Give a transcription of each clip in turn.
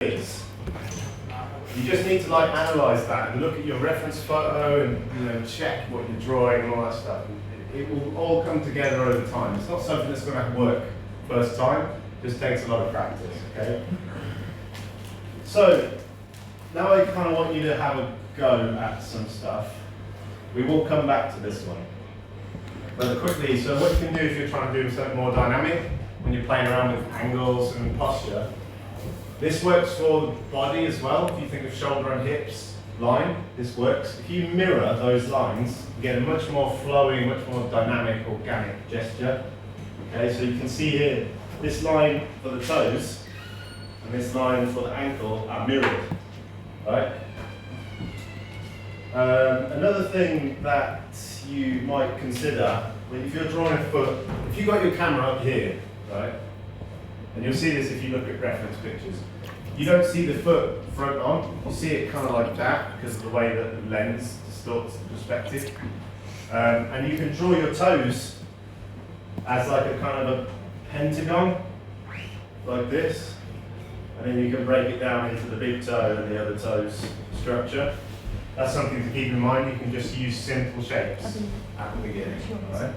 is. You just need to like analyze that and look at your reference photo and check what you're drawing and all that stuff. It will all come together over time. It's not something that's going to work first time. It just takes a lot of practice. Okay. So now I kind of want you to have a go at some stuff. We will come back to this one. But quickly, so what you can do if you're trying to do something more dynamic, when you're playing around with angles and posture, this works for the body as well. If you think of shoulder and hips line, this works. If you mirror those lines, you get a much more flowing, much more dynamic, organic gesture. Okay, so you can see here, this line for the toes and this line for the ankle are mirrored, right? Another thing that you might consider, if you're drawing a foot, if you've got your camera up here, right, and you'll see this if you look at reference pictures, you don't see the foot front on, you see it kind of like that because of the way that the lens distorts the perspective. And you can draw your toes as like a kind of a pentagon, like this, and then you can break it down into the big toe and the other toes structure. That's something to keep in mind. You can just use simple shapes at the beginning. Right?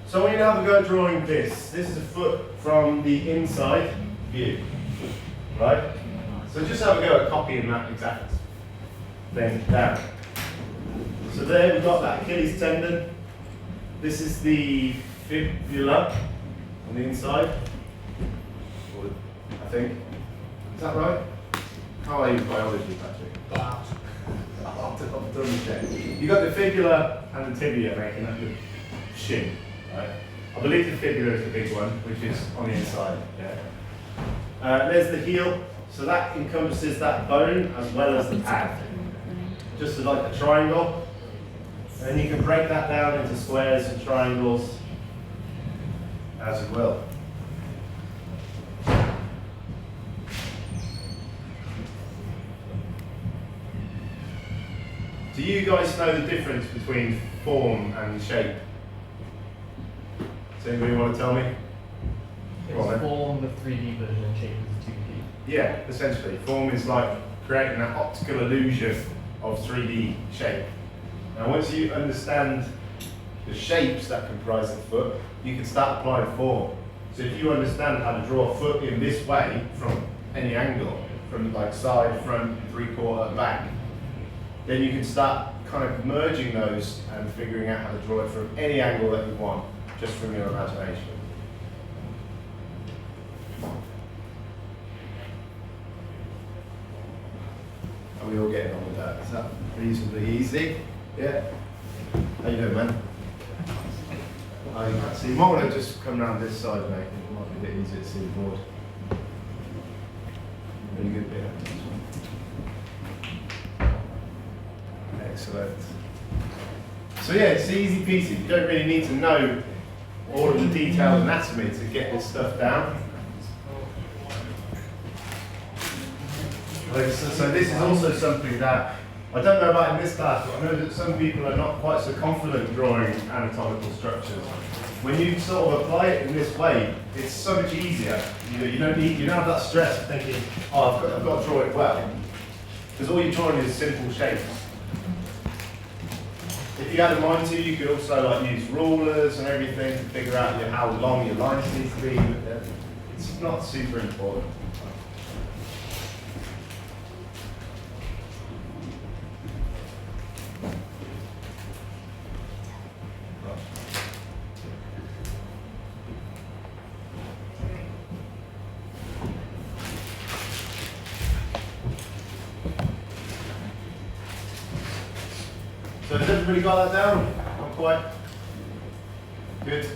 So when you have a go drawing this is a foot from the inside view. Right? So just have a go at copying that exact thing down. So there we've got that Achilles tendon. This is the fibula on the inside. I think. Is that right? How are you in biology, Patrick? I'll double check. You've got the fibula and the tibia making up the shin, right? I believe the fibula is the big one, which is on the inside. Yeah. There's the heel, so that encompasses that bone as well as the pad. Just like a triangle. And then you can break that down into squares and triangles as you will. Do you guys know the difference between form and shape? Does anybody want to tell me? It's form the 3D version and shape is the 2D. Yeah, essentially. Form is like creating that optical illusion of 3D shape. Now once you understand the shapes that comprise the foot, you can start applying form. So if you understand how to draw a foot in this way from any angle, from like side, front, 3/4, back, then you can start kind of merging those and figuring out how to draw it from any angle that you want, just from your imagination. Are we all getting on with that? Is that reasonably easy? Yeah? How you doing, man? Oh, you can't see. You might want to just come around this side, mate. It might be a bit easier to see the board. Really good bit. Excellent. So yeah, it's easy peasy. You don't really need to know all of the detailed anatomy to get this stuff down. So this is also something that I don't know about in this class, but I know that some people are not quite so confident drawing anatomical structures. When you sort of apply it in this way, it's so much easier. You don't have that stress of thinking, oh, I've got to draw it well, because all you're drawing is simple shapes. If you had a mind to, you could also like use rulers and everything to figure out how long your lines need to be. But it's not super important. So has everybody got that down? Not quite? Good.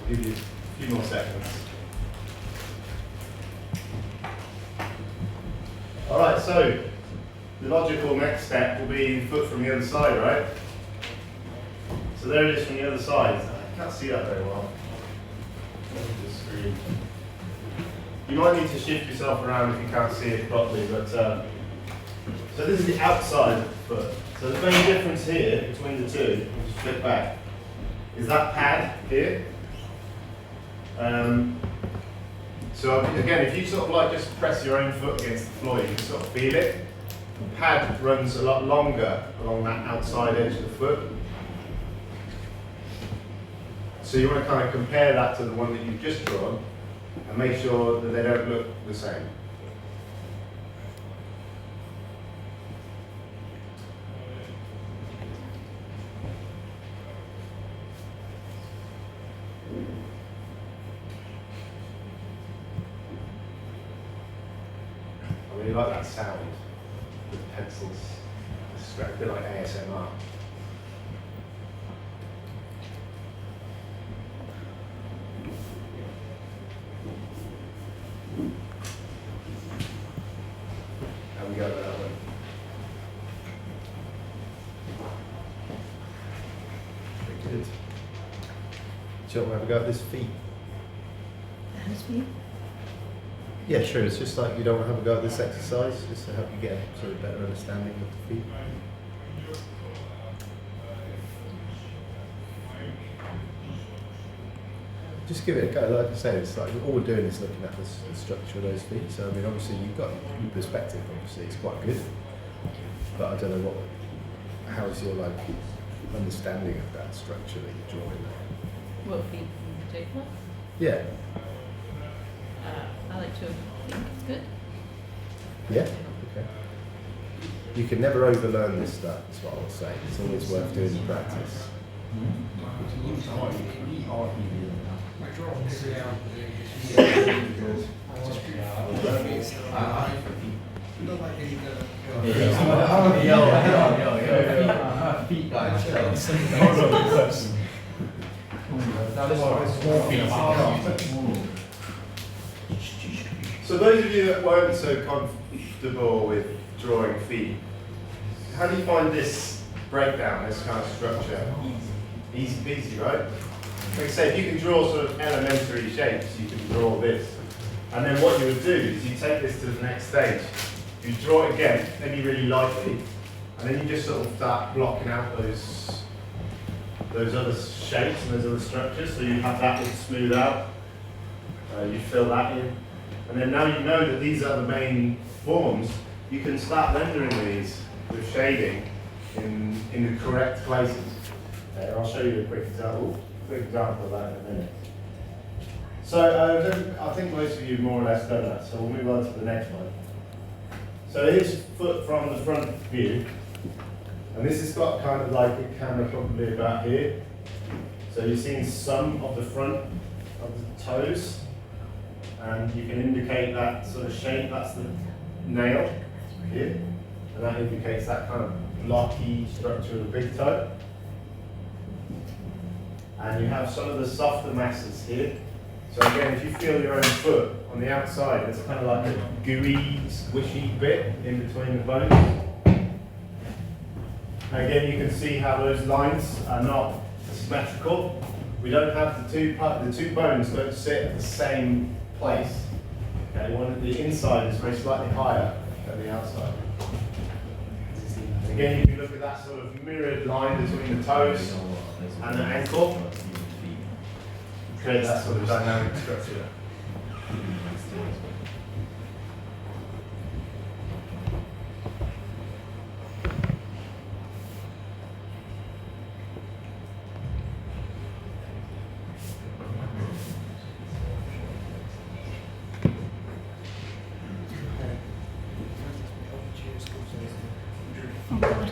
I'll give you a few more seconds. Alright, so the logical next step will be the foot from the other side, right? So there it is from the other side. I can't see that very well. The screen. You might need to shift yourself around if you can't see it properly, but so this is the outside of the foot. So the main difference here between the two, I'll just flip back, is that pad here. So again, if you sort of like just press your own foot against the floor, you can sort of feel it. The pad runs a lot longer along that outside edge of the foot. So you want to kind of compare that to the one that you've just drawn and make sure that they don't look the same. I really like that sound with pencils. It's a bit like ASMR. How we go with that one? Very good. Do you want to have a go at this feet? Hands feet? Yeah, sure. It's just like you don't want to have a go at this exercise, just to help you get a sort of better understanding of the feet. Just give it a go. Like I say, it's like all we're doing is looking at the structure of those feet. So I mean, obviously you've got your perspective. Obviously, it's quite good, but I don't know how's your like understanding of that structure that you're drawing there. What feet in particular? Yeah. I like to think it's good. Yeah. Okay. You can never overlearn this stuff. That's what I'll say. It's always worth doing in practice. Feet guys. So those of you that weren't so comfortable with drawing feet, how do you find this breakdown, this kind of structure? Easy peasy, right? Like I say, if you can draw sort of elementary shapes, you can draw this. And then what you would do is you take this to the next stage. You draw it again, maybe really lightly, and then you just sort of start blocking out those other shapes and those other structures. So you have that all smooth out. You fill that in. And then now you know that these are the main forms, you can start rendering these with shading in the correct places. I'll show you a quick example of that in a minute. So I think most of you more or less done that, so we'll move on to the next one. So here's foot from the front view, and this has got kind of like a camera probably about here. So you're seeing some of the front of the toes, and you can indicate that sort of shape. That's the nail here, and that indicates that kind of blocky structure of the big toe. And you have some of the softer masses here. So again, if you feel your own foot on the outside, it's kind of like a gooey, squishy bit in between the bones. And again, you can see how those lines are not symmetrical. We don't have the two bones don't sit at the same place. Okay, one at the inside is very slightly higher than the outside. Again, you can look at that sort of mirrored line between the toes and the ankle. Create that sort of dynamic structure. Oh God.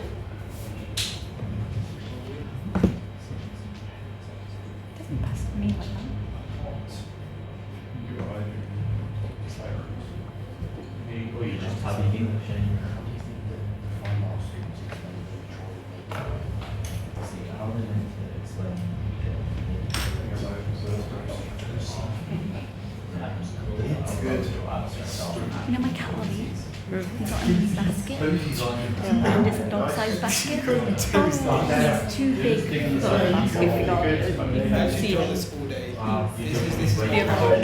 Doesn't pass to me like that. Or you just have the English in You know my cat Ollie? He's got in his basket. And it's a dog-sized basket. Oh, he's too big for the basket. We got it. You can see it. The other one.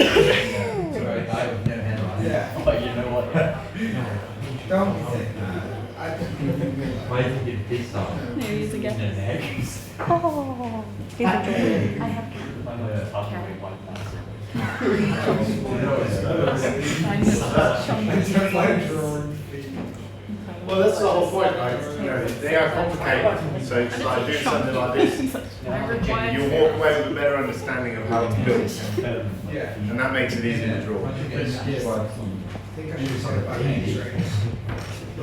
Yeah. But you know what? Why did you do this on? There he is again. An egg? Oh, he's adorable. I have cat. I'm a Well, that's the whole point, right? You know, they are complicated. So it's like doing something like this. You'll walk away with a better understanding of how it's built. And that makes it easier to draw.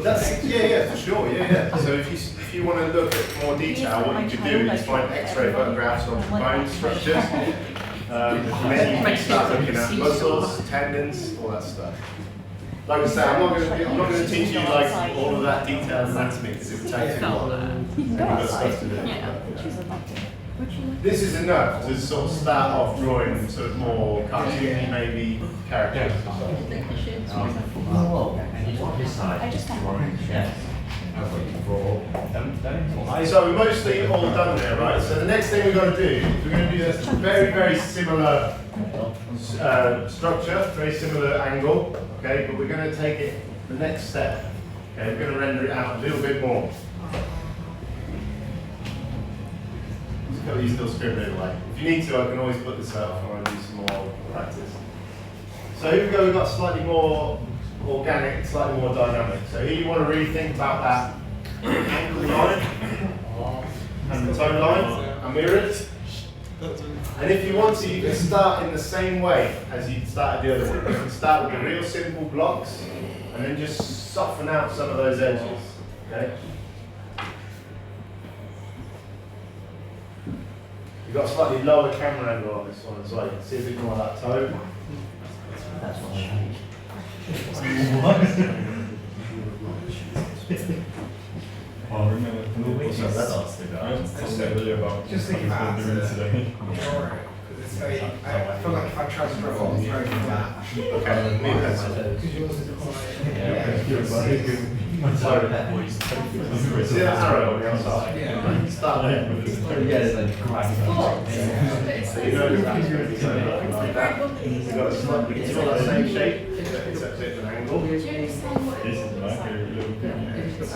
That's, yeah, for sure, yeah. So if you want to look at more detail, what you could do is find X-ray photographs of bone structures. And then you can start looking at muscles, tendons, all that stuff. Like I say, I'm not going to teach you like all of that detailed anatomy because it would take too long. We've got stuff to do. This is enough to sort of start off drawing sort of more cartoony, maybe characters. So we're mostly all done there, right? So the next thing we're going to do is we're going to do this very, very similar structure, very similar angle, okay? But we're going to take it the next step. Okay, we're going to render it out a little bit more. You're still scribbling away. If you need to, I can always put this out if I want to do some more practice. So here we go, we've got slightly more organic, slightly more dynamic. So here you want to really think about that ankle line and the toe line and mirror it. And if you want to, you can start in the same way as you started the other one. You can start with the real simple blocks and then just soften out some of those edges. Okay? You've got a slightly lower camera angle on this one as well. You can see a bit more of that toe. That's what I think. Just think about it. I feel like if I try to draw it, it's very flat. Okay, me pencil. Because yours is quite. See that arrow on the outside? Yeah. Start there. So you know that's going to be something like that. You've got a slightly, it's all that same shape, except it's an angle. And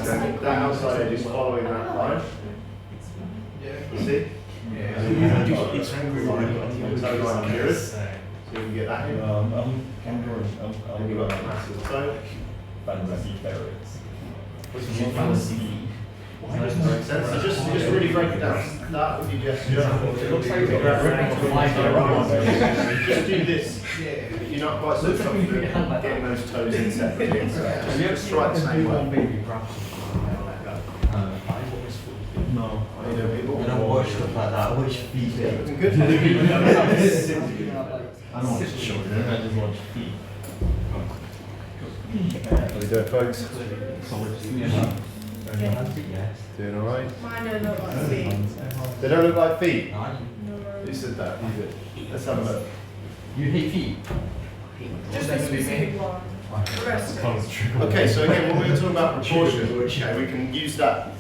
then that outside edge is following that line. You see? It's angle line, toe line mirrored. So you can get that in. And you've got that massive toe. Makes sense. So just really break it down. Start with your gesture. It looks like you've got just do this. If you're not quite so confident getting those toes in separately. Just try the same way. No, I don't watch stuff like that. I watch feet. Good. I don't watch children. I just watch feet. How are you doing, folks? Doing alright? Mine don't look like feet. They don't look like feet? No. Who said that? You did. Let's have a look. You hate feet? Just this specific one. The rest of it. Okay, so again, when we were talking about proportion, we can use that.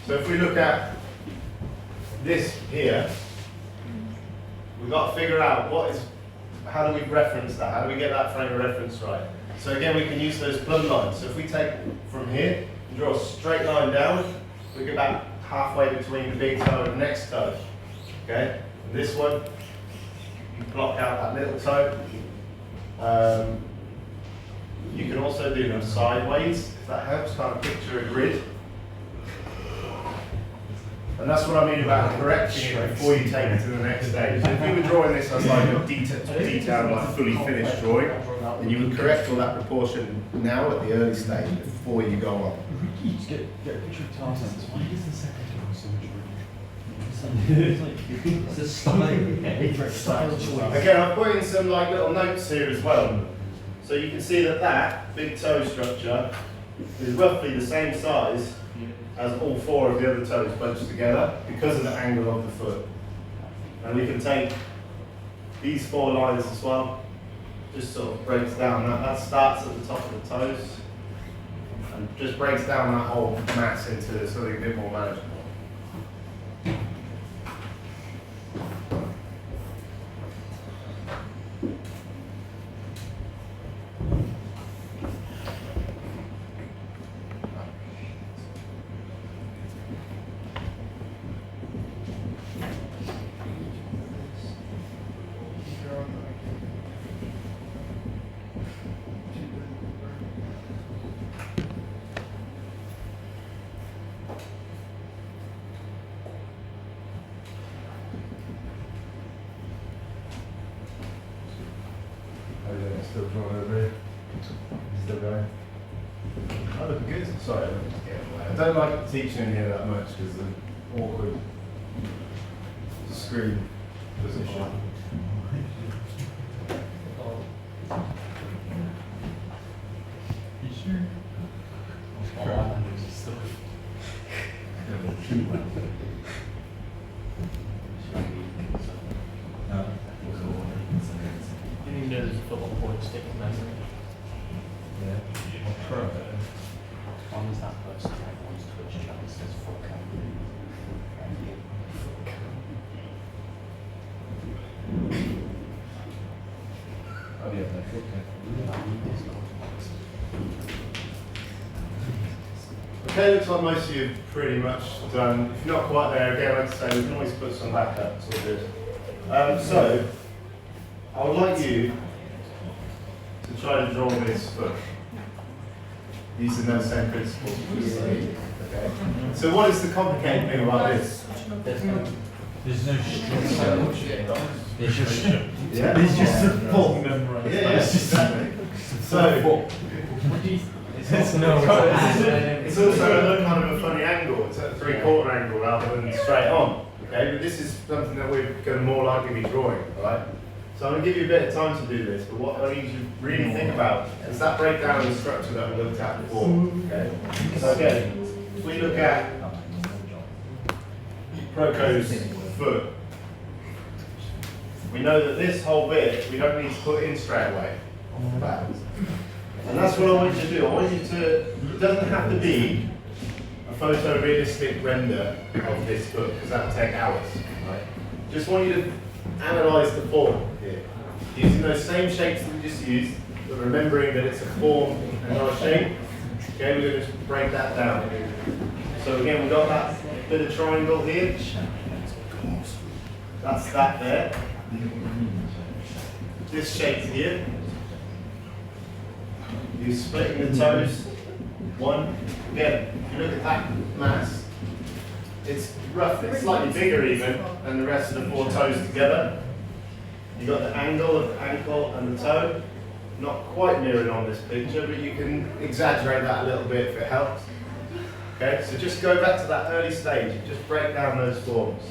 So if we look at this here, we've got to figure out how do we reference that? How do we get that frame of reference right? So again, we can use those plumb lines. So if we take from here and draw a straight line down, we get about halfway between the big toe and the next toe. Okay? And this one, you block out that little toe. You can also do them sideways, if that helps, kind of picture a grid. And that's what I mean about correcting it before you take it to the next stage. So if you were drawing this as like a detailed, like fully finished drawing, then you would correct all that proportion now at the early stage before you go on. Get a picture of Tarzan. Why is the second one so much Again, I've put in some like little notes here as well. So you can see that big toe structure is roughly the same size as all four of the other toes bunched together because of the angle of the foot. And we can take these four lines as well, just sort of breaks down that starts at the top of the toes and just breaks down that whole mass into something a bit more manageable. Still drawing over here. Still going. Oh, looking good. Sorry, I'm just getting away. I don't like teaching in here that much because of the awkward screen position. You sure? You know there's a football point sticking memory. One is that person that wants Twitch chat that says fuck Oh yeah, that's okay, looks like most of you have pretty much done. If you're not quite there, again, like I say, we can always put some backup, it's all good. So, I would like you to try to draw this foot using those same principles. Okay. So what is the complicated thing about this? There's no structure. There's just Yeah. It's just a full memorized. Yeah, exactly. So, it's also a kind of a funny angle. It's at a 3/4 angle rather than straight on. Okay, but this is something that we're going to more likely be drawing. All right. So I'm going to give you a bit of time to do this, but what I need you to really think about is that breakdown of the structure that we looked at before. Okay. So again, if we look at Proko's foot, we know that this whole bit we don't need to put in straight away. And that's what I want you to do. I want you to, it doesn't have to be a photorealistic render of this foot, because that will take hours. Right? Just want you to analyse the form here. Using those same shapes that we just used, but remembering that it's a form and not a shape. Okay, we're going to break that down. So again, we've got that bit of triangle here. That's that there. This shape here. You're splitting the toes. One. Again, if you look at that mass, it's roughly, it's slightly bigger even than the rest of the 4 toes together. You've got the angle of the ankle and the toe. Not quite mirrored on this picture, but you can exaggerate that a little bit if it helps. Okay, so just go back to that early stage and just break down those forms.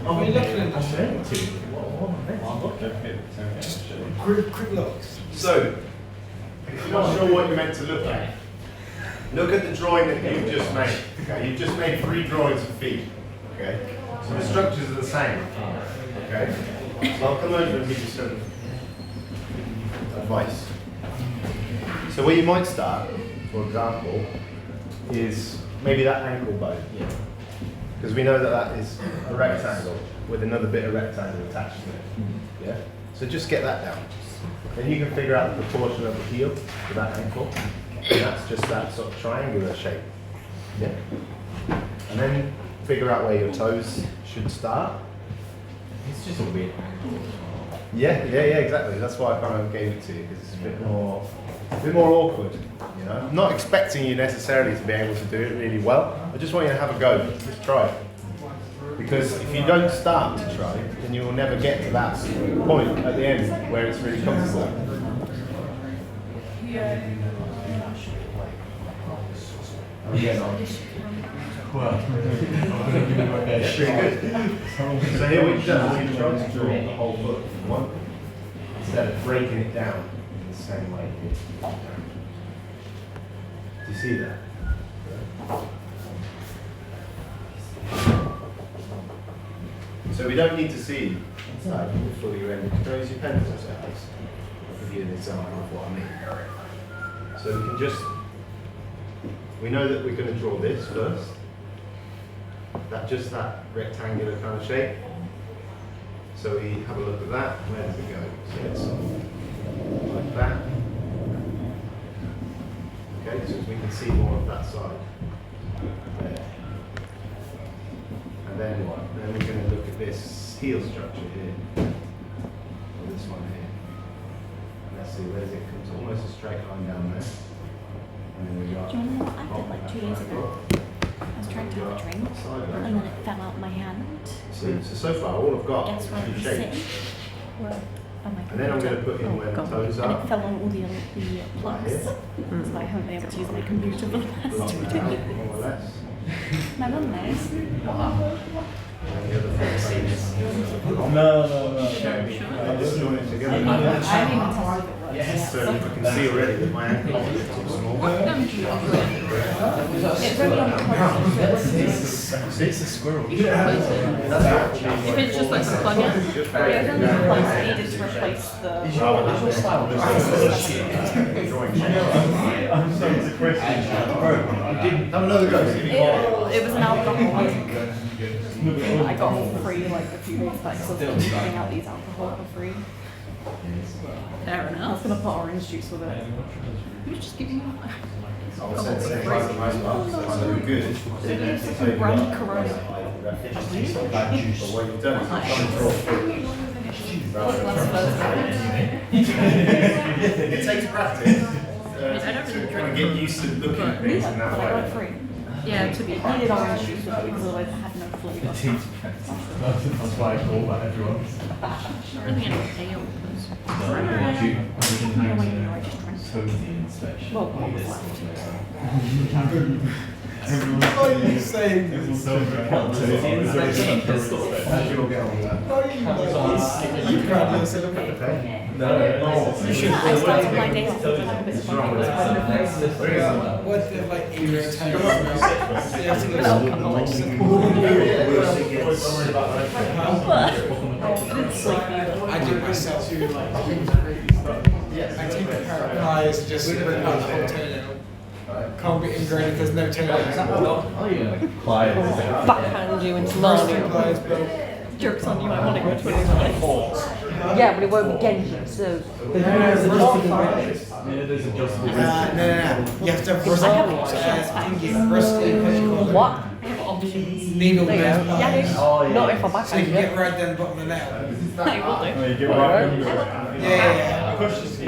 Are we looking at this? Just quick looks. So, if you're not sure what you're meant to look at, look at the drawing that you've just made. Okay, you've just made 3 drawings of feet. Okay, so the structures are the same. Okay, so I'll come over and give you some advice. So where you might start, for example, is maybe that ankle bone. Because we know that that is a rectangle with another bit of rectangle attached to it. Yeah. So just get that down. Then you can figure out the proportion of the heel to that ankle. And that's just that sort of triangular shape. Yeah. And then figure out where your toes should start. It's just a weird angle. Yeah, exactly. That's why I kind of gave it to you, because it's a bit more awkward. You know, I'm not expecting you necessarily to be able to do it really well. I just want you to have a go. Just try it. Because if you don't start to try, then you will never get to that point at the end where it's really comfortable. Again, Well, yeah, pretty good. So here we've done, we've tried to draw the whole foot in one, instead of breaking it down in the same way. Do you see that? So we don't need to see fully rendered. You can use your pencil as I'll give you an example of what I mean. So we can just, we know that we're going to draw this first. Just that rectangular kind of shape. So we have a look at that. Where does it go? So it's like that. Okay, so we can see more of that side. There. And then what? Then we're going to look at this heel structure here. Or this one here. And let's see, where does it come to? Almost a straight line down there. And then we got. Do you want to know what I did like 2 years ago? I was trying to have a drink, and then it fell out my hand. So far all I've got Guess where it is was shapes. sitting? Where? Oh my god. And then I'm going to put in where the toes And are. it fell on all the plugs. So I haven't been able to use my computer for the past 2 days. More or less. My mum knows. And the other thing is No. I'm just join it together. I haven't even tested if it works yet. So you can see already that my ankle is too small. It's really on the plug. It's a squirrel. If it's just like a plug in. Yeah, it's on the plug, so you needed to replace the... I'm so depressed. Have another go. It was an alcohol. I got for free like a few days back, so I was giving out these alcohol for free. Fair I was enough. gonna put orange juice with it. Who's just giving you I was saying, so good. It's like a brand Corona. But what you've done is you've drawn It takes practice to kind of get used to looking at things in But that I got it way. free. Yeah, to be I needed orange juice with it because otherwise I had no flavour. That's why I call that everyone. not really any pale. I just drank. Well, what was left. What are you saying? You'll get on that. You can't say look at the pen. You should. I started my day off with a little bit of fun. What the like in your town? You have to go I do it myself. I take a pair of pliers, just put it on the whole toenail. Can't be ingrained if there's no toenails. Backhand you into First two Narnia. pliers, but Joke's on you, I want to go to a Yeah, but it won't be Genji, so. There's adjustable. no. You have to have rusty, thingy, rusty, what do you call it? What? Needle There you nose go. pliers. Not if I So you backhand can you. get right down the bottom of the nail. I will do. You get right under it. Yeah. Because you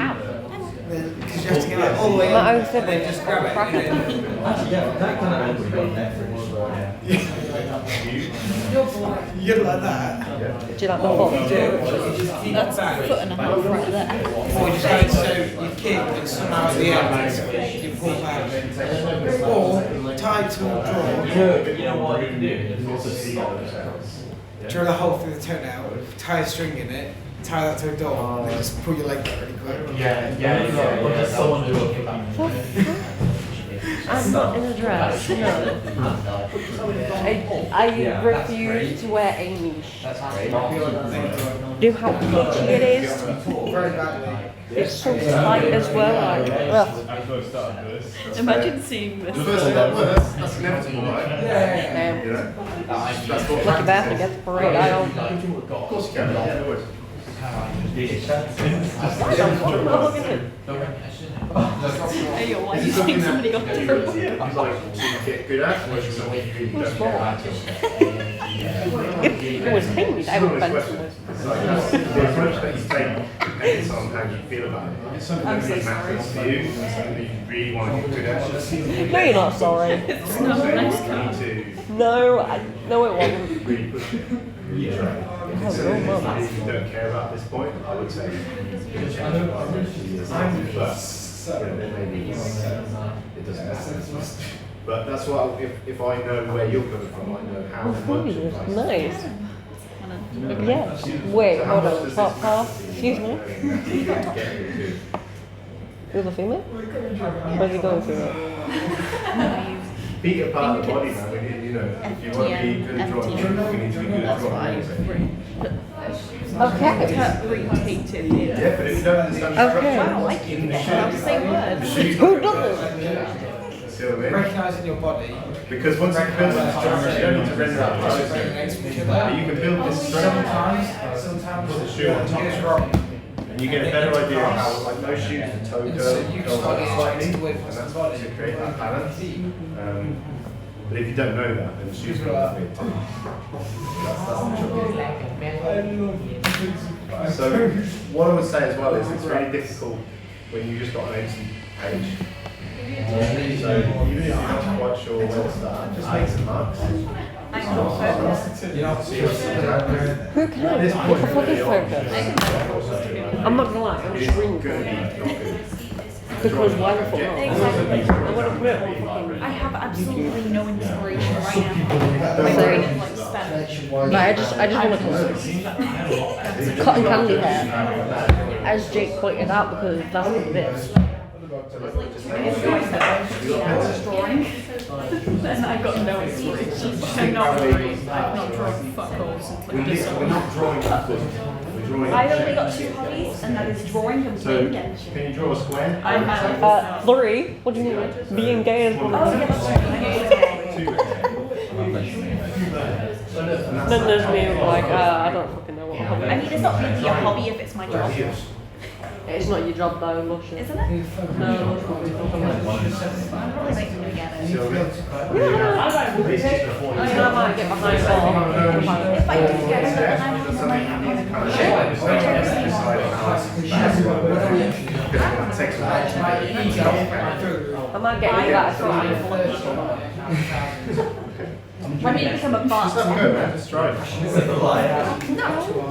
have to get it all the way My in, own and then just grab it. bracket. And then you get it like that. Do you like the foot? You just keep it back. Foot and a half right there. Or you just go so you kick and somehow at the end you pull back. Or tie to a drawer, But you know what you can do? You can also see drill a hole through the toenail, tie a string in it, tie that to a door, and then just pull your leg back really quick. Yeah. Or just someone who will kick you. I'm not in a dress, no. I refuse to wear a niche. Do you know how itchy it is? Very badly. It's so tight as well. Like, ugh. I first started this. Imagine seeing this. The first step, well, that's inevitable, right? Yeah. You know? That's what Like a bath against the parade. I don't. Of course you can, yeah, always. Hey, yo, why do you think somebody got dirty? It's like, you get good at, or is it something you really don't get at? It was painted. I would bend to it. It's like, that's the approach that you take depends on how you feel about it. It's something that really matters to you, it's something that you really want to get good at. No, you're not sorry. It's not nice. You need to No, no, it wasn't. really push it. Really try. If it's something that you don't care about at this point, I would say but then maybe it doesn't matter. But that's what if I know where you're coming from, I know how much advice. Nice. Yeah. Wait, hold on. Half. Excuse me. You're the female? Where's he going to? Feet are part of the body, man. We need, you know, if you want to be good at drawing, we need to be good at drawing. Okay. Yeah, but if you don't understand the Okay. structure, Wow, I keep the same word. Who doesn't? See what I mean? Recognising your body. Because once you build that structure, you don't need to render out the pose. But you can build this structure. Sometimes Put the shoe on top. it's wrong. And you get a better idea of how, like, most shoes, the toe And curl so you goes start up getting slightly, changed and with that's body. to create that balance. But if you don't know that, then the shoes go that way too. That's the trouble. So what I would say as well is it's very difficult when you just got an empty page. So even if you're not quite sure where to start, just make some marks. I'm not focused. Who cares? What the fuck is focus? I'm not gonna lie, I'm just reading because why the fuck not? Exactly. I want to put it on fucking. I have absolutely no inspiration right now. Same. Like Spanish. Like, I just want to cotton candy hair, as Jake pointed out, because that's what it is. Drawing. Then I've got no inspiration. I'm not drawing. I've not drawn fuck all since like December. We're not drawing backwards. We're drawing. I've only got 2 hobbies, and that is drawing and playing games. Can you draw a square? I have. 3? What do you mean? Being gay is one. Oh, yeah, that's right. Then there's me, like, I don't fucking know what a hobby I mean, it's not really a hobby if it's my job. It's not your job though, Luscious. Isn't it? No, I'm probably making them together. I might get behind If I do get it, then I'm I might get into that as well. I mean, become a boss. Just have a go, man. Just try it. No,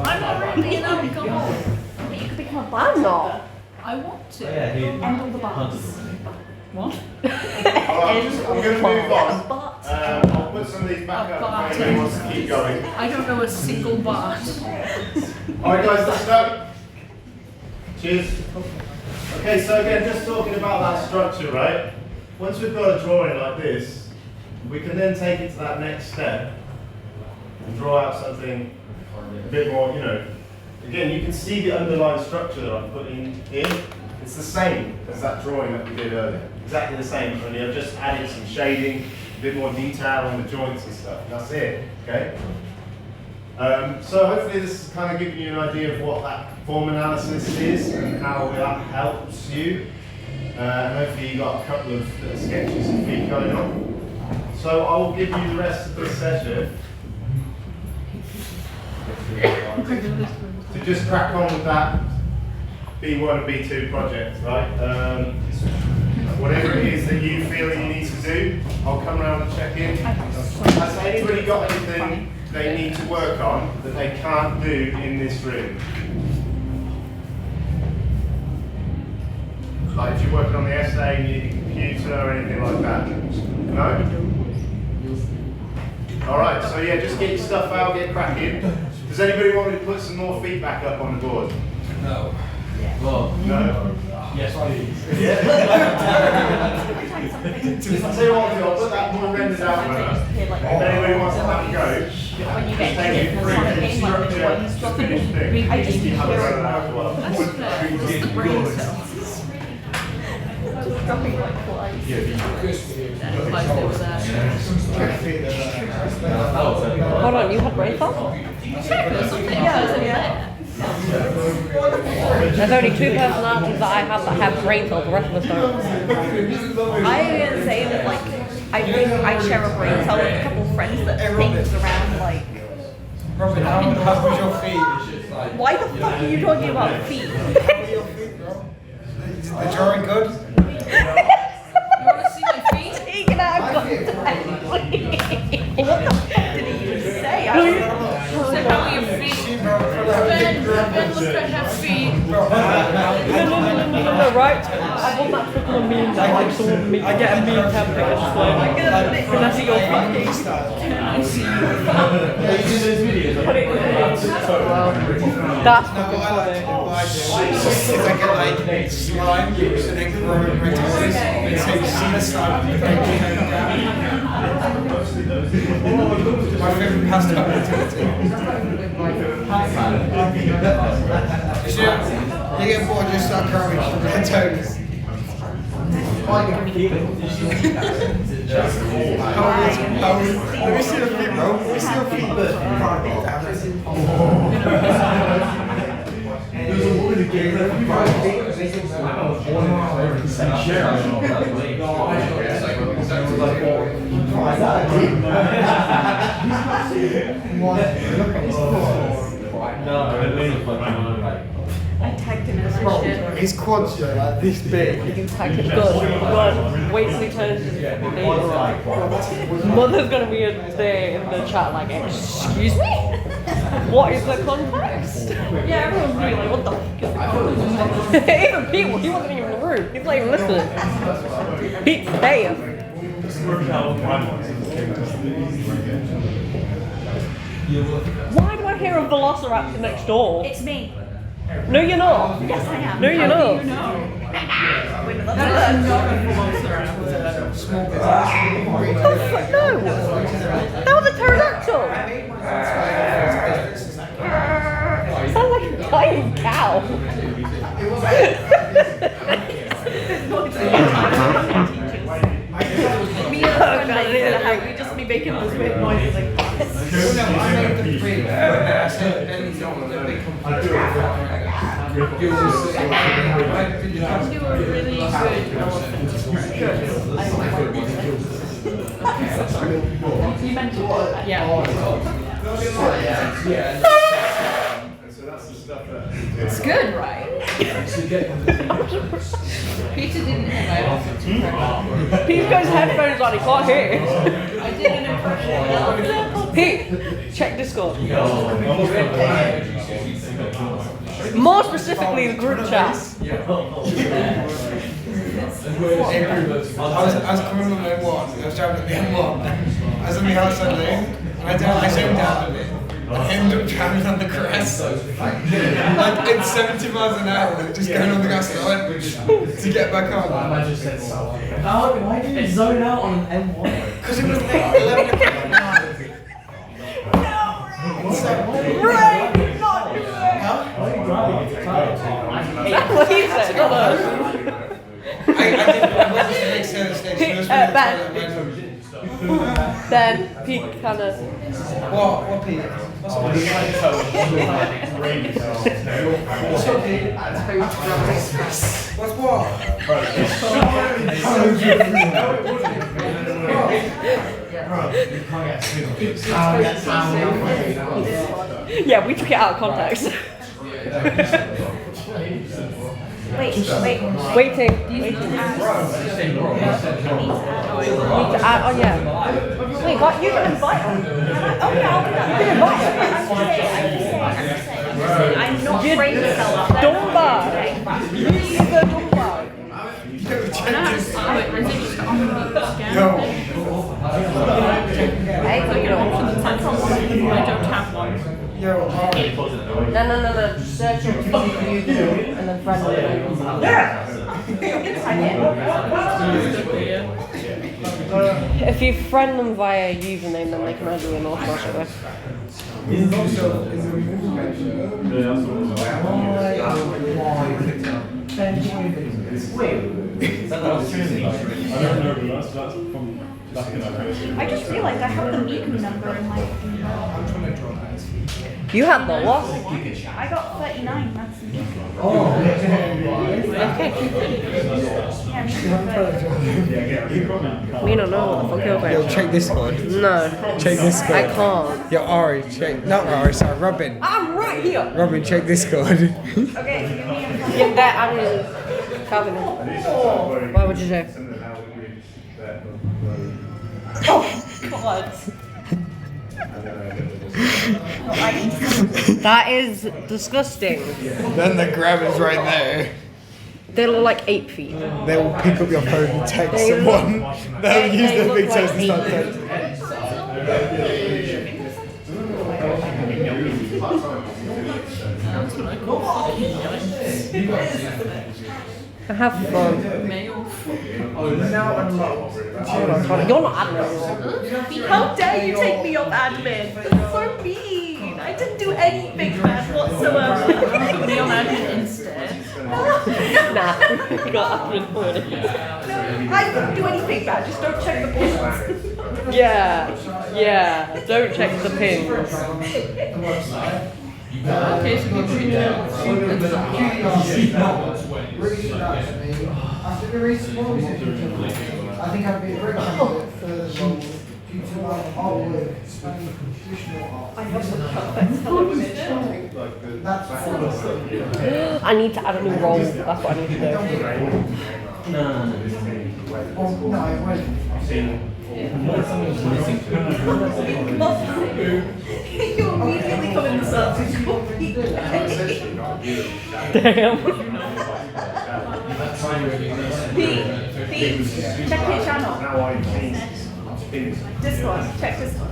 I'm already being alcohol. You could become a boss. I'm not. I want to. End all the bots. What? Alright, I'm going to move on. Bot. I'll put some of these back up if anyone wants to keep going. I don't know a single bot. Alright guys, let's go. Cheers. Okay, so again, just talking about that structure, right? Once we've got a drawing like this, we can then take it to that next step and draw out something a bit more, you know. Again, you can see the underlying structure that I've put in here. It's the same as that drawing that we did earlier. Exactly the same, only I've just added some shading, a bit more detail on the joints and stuff. And that's it, okay? So hopefully this is kind of giving you an idea of what that form analysis is and how that helps you. And hopefully you got a couple of little sketches and feet going on. So I will give you the rest of this session to just crack on with that B1 and B2 project, right? Whatever it is that you feel that you need to do, I'll come around and check in. Has anybody got anything they need to work on that they can't do in this room? Like if you're working on the essay and you need a computer or anything like that? No? Alright, so yeah, just get your stuff out, get cracking. Does anybody want me to put some more feedback up on the board? No. No? Yes, please. Yeah? I'll tell you what, I'll put that more rendered out for us. If anybody wants to have a go, just take it through the structure, finish thing. I just You have a go at that as well. Dropping like flies. Hold on, you had brain fog? Yeah. There's only 2 personalities that I have that have brain fog, the rest of us don't. I'm gonna say that like I think I share a brain cell with a couple of friends that think around like. Robin, how was your feet? Why the fuck are you talking about feet? How were your feet, bro? Is the drawing good? You want to see my feet? Take it out of context. What the fuck did he even say? I don't know. So how are your feet? Ben looks to have feet. No, right? I want that freaking meme that like someone I get a meme template that's just like, can I see your feet? Put it in that's No, fucking what I like to do, funny. what I do is I get like slime and then grow it my toes. So you see the slime and then my favourite pastime activity. You get bored, just start growing your toes. Let me see your feet, bro. Let me see your feet. There's a woman who gave her I tagged him in this shit. His quads are like this big. Like it's good. Wait till he turns his name around. Mother's gonna be in the chat like, excuse me? What is the context? Yeah, everyone's gonna be like, what the fuck is the context? Even Pete, he wasn't even in the room. He's not even listening. Pete's there. Why do I hear a velociraptor next door? It's me. No, you're not. Yes, I am. No, you're not. Wait a minute, No. That was a pterodactyl. Sounds like a giant cow. Me and a friend like in the house, we just be making those weird noises like do a really good You mentioned that. Yeah. So that's the stuff that. It's good, right? Peter didn't have Pete's got his headphones on, he can't hear. I did an impression. Pete, check Discord. More specifically, the group chat. I was coming on the M1. I was driving at the M1. I was on the outside lane, and I zoomed out a bit. I ended up driving on the crest. Like in 70 miles an hour, just going on the gas to get back on. Why did you zone out on an M1? Because it was like 11 o'clock at night. Right, not do That's what he said, not us. I wasn't to make sense. Then Pete kind of. What Pete? What's up, Pete? What's what? Yeah, we took it out of context. Waiting. Need to add, oh yeah. Wait, what? You can invite her. Oh yeah, I'll do that. I'm not afraid to sell up. Dumbbag. Use the dumbbag. And I have to it. Is it just on the scan? Hey, I don't have one. Yo, No. Just search it and then friend them. Yeah. If you friend them via username, then they can add you in automatically. I just realized I have the Miku number in my You have the what? I got 39, that's Miku. We don't know what the fuck you're Yo, going. check Discord. No. Check Discord. I can't. Yo, Ari, check. Not Ari, sorry, Robin. I'm right here. Robin, check Discord. Okay, give me a Yeah, that and Calvin. Why would you say? Oh, God. That is disgusting. Then the grab is right there. They look like 8 feet. They will pick up your phone and text They someone. They'll use their look big like toes to start 8 texting. Have fun. You're not admin. How dare you take me off admin? That's so mean. I didn't do anything bad whatsoever. Be on admin instead. Nah, you got admin already. I didn't do anything bad, just don't check the pins. Yeah, don't check the pins. Okay, so we treat it. After the race, I think I'd be very confident for due to my artwork spanning traditional art. I have the perfect hello image. That's full of stuff. I need to add a new role. That's what I need to do. No. Oh, no, I went. What someone's missing to it. You immediately come in the circle. Damn. Pete, check your channel. Now I've seen things. Discord, check Discord.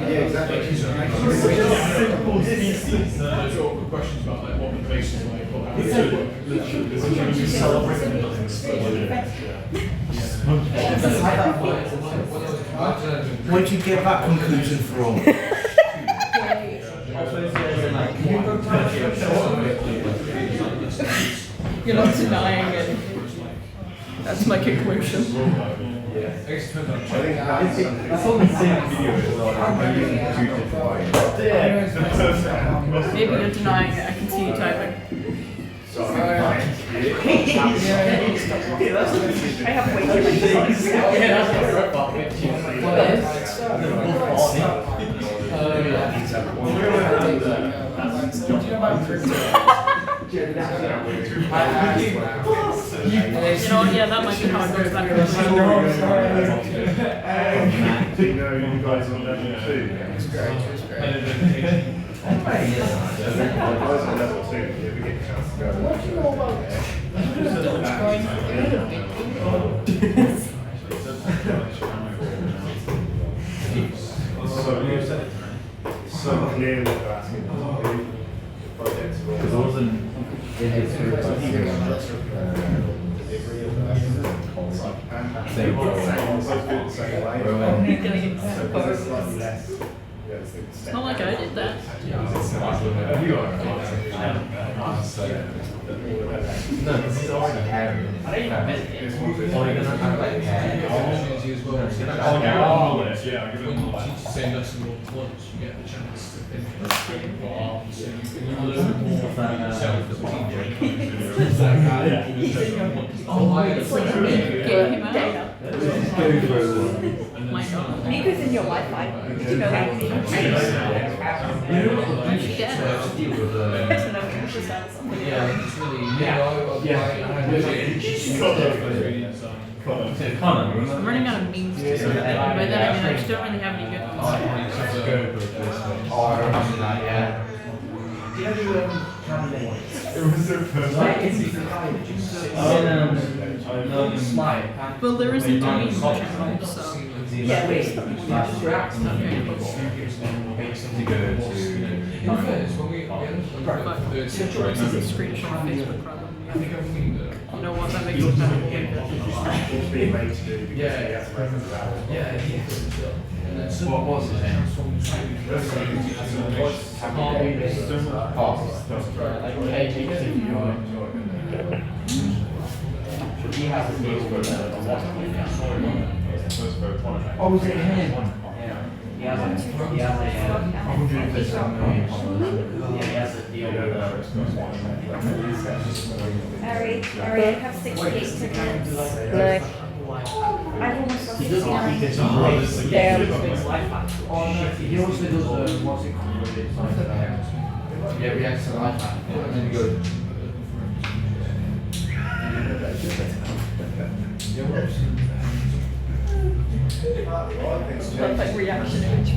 Yeah, exactly. Simple species. There's awkward questions about like what motivations like what literally just celebrating Where'd you get that conclusion from? You're not denying it. That's my conclusion. I think that's on the same video as well. I'm using two different Maybe you're denying it. I can see you typing. I have way too many songs. You know what? Yeah, that might be how it goes back. You know, you guys on level 2. It's great. Guys on level 2, if you ever get a chance to go. So clear what they're asking us to do. Projects are all. Because I wasn't in his group. It's not like I did that. No, because he's already carrying. I didn't even miss it. Oh, you're gonna have like hair. Yeah, I give it all back. Say less and more once, you get the chance to think about so you can learn more from yourself as a teacher. It's like me getting him out. My God. Nico's in your Wi-Fi. Did you know that? You should get it. Connor, I'm running out of memes to say. By that I mean I just don't really have any good ones. Well, there isn't a meme channel, so. Yeah, wait. But it's a screenshot on Facebook rather than you know what, that makes it better. It's being made to do because he has to make it about What was his name? He has a deal with Oh, was it him? He has a deal with Harry, I have 68 tickets. No. I've almost got 69. Damn. He also does, what's it called? Yeah, reacts to life hack. And then you go, Perfect reaction image.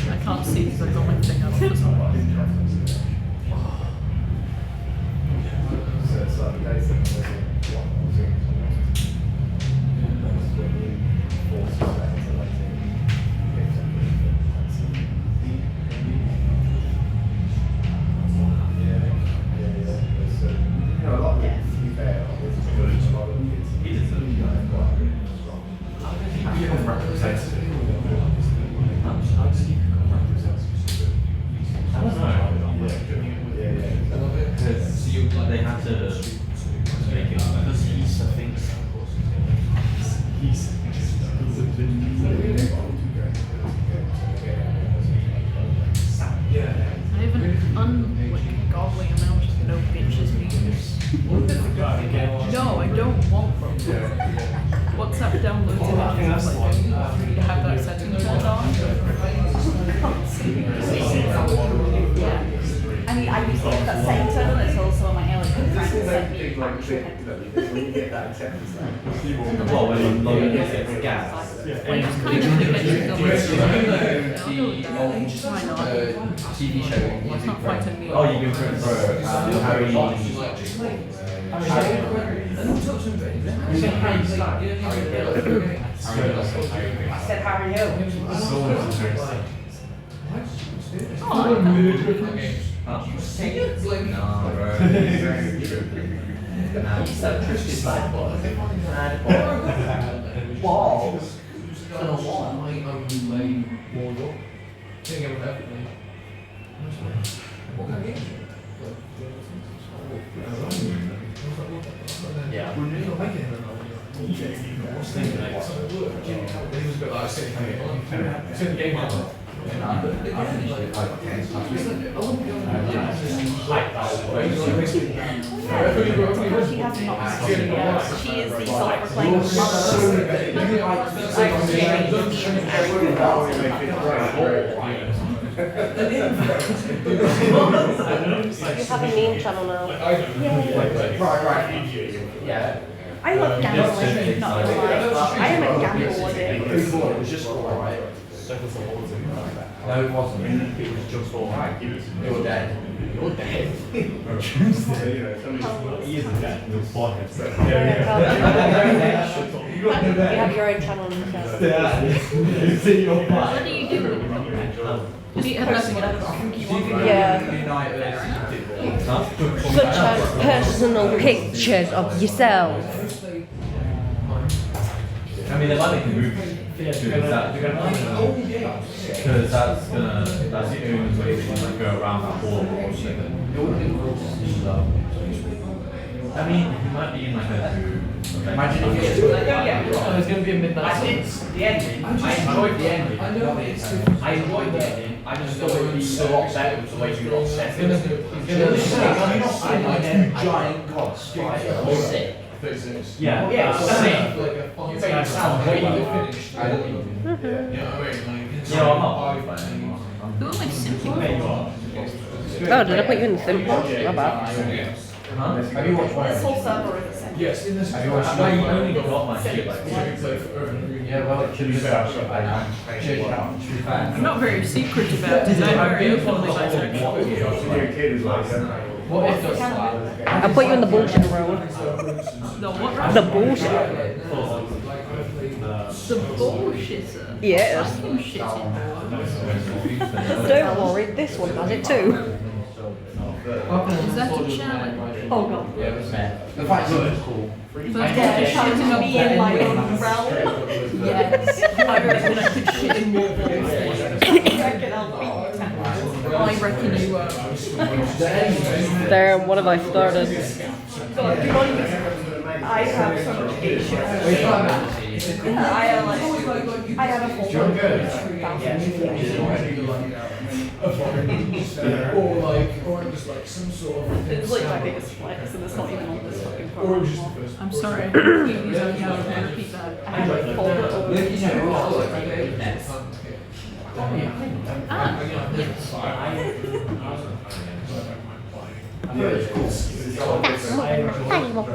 I can't see because I've got my thing up for some reason. WhatsApp downloads images, like, you have that setting turned on. Yeah. I mean, I used to have that same turn, it's also on my elegant friend sent me When you get that acceptance, Well, when you log in, it's gas. Well, you just kind of think that you're going TV show. Well, it's not quite a meal. Oh, you've been for Harry. I said Harry Hill. Oh, I like that. Yeah. She has not she is the self-proclaimed You have a meme channel now. Right. Yeah. I love gambling, not gonna lie. I am a gamble addict. It was just alright. No, it wasn't. It was just alright. You're dead. You're dead. You have your own channel on yourself. What do you do with it? Had nothing in it. Yeah. Such as personal pictures of yourself. I mean, they might make a movie because that's the only way they can like go around that whole world. I mean, you might be in like a Imagine if There's going to be a midnight. I did the ending. I enjoyed the ending. I enjoyed the ending. I just thought it would be so upset with the way you got set. I've not seen like giant gods fight. Sick. yeah. Yeah, it's sick. You made it sound way finished. I don't even. Yeah, I'm not fighting. Who am I simping? Oh, did I put you in the simple? My bad. Have you watched one? This whole server is the same. Yes, in this. Have you watched I only got my shit like Yeah, well, it should be fair. To be fair. I'm not very secret about it. I'm very openly bisexual. What if it's like? I put you in the bullshit role. The what? Right? The bullshit. The bullshitter. Yes. I'm shitting. Don't worry, this one does it too. Is that a challenge? Oh god. Yeah, it was mad. The fight scene was cool. But Yeah, trying to be in my own realm. Yes. I reckon I could shit in more balls. I reckon I'll beat you. I reckon you Damn, what have I started? God, do you want me to- I have so much issue. I have like, I have a whole bunch of 2,000 Or just like some sort of. It's like my biggest flex, and it's not even on this fucking phone anymore. I'm sorry. Please don't repeat that. I have like folder over.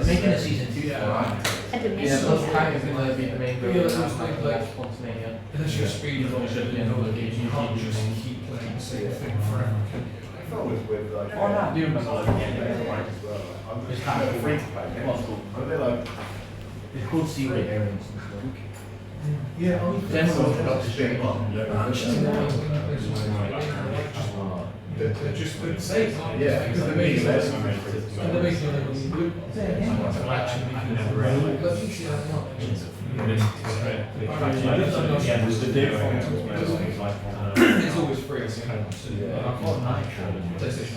Making a season 2, alright. I didn't Yeah, miss those it. kind of going to be the main goal. Yeah, that's like Spontaneous. unless you're speed of you can't just keep playing the same thing forever. Oh no. Do you remember like the ending? It's kind of free to play. What's cool? It's called Secret Aliens. Yeah, Then we'll put the straight on. they're just the same. Yeah, because they're making less. and they're making them in blue. Actually, you can never Yeah, there's the difference. it's always free. So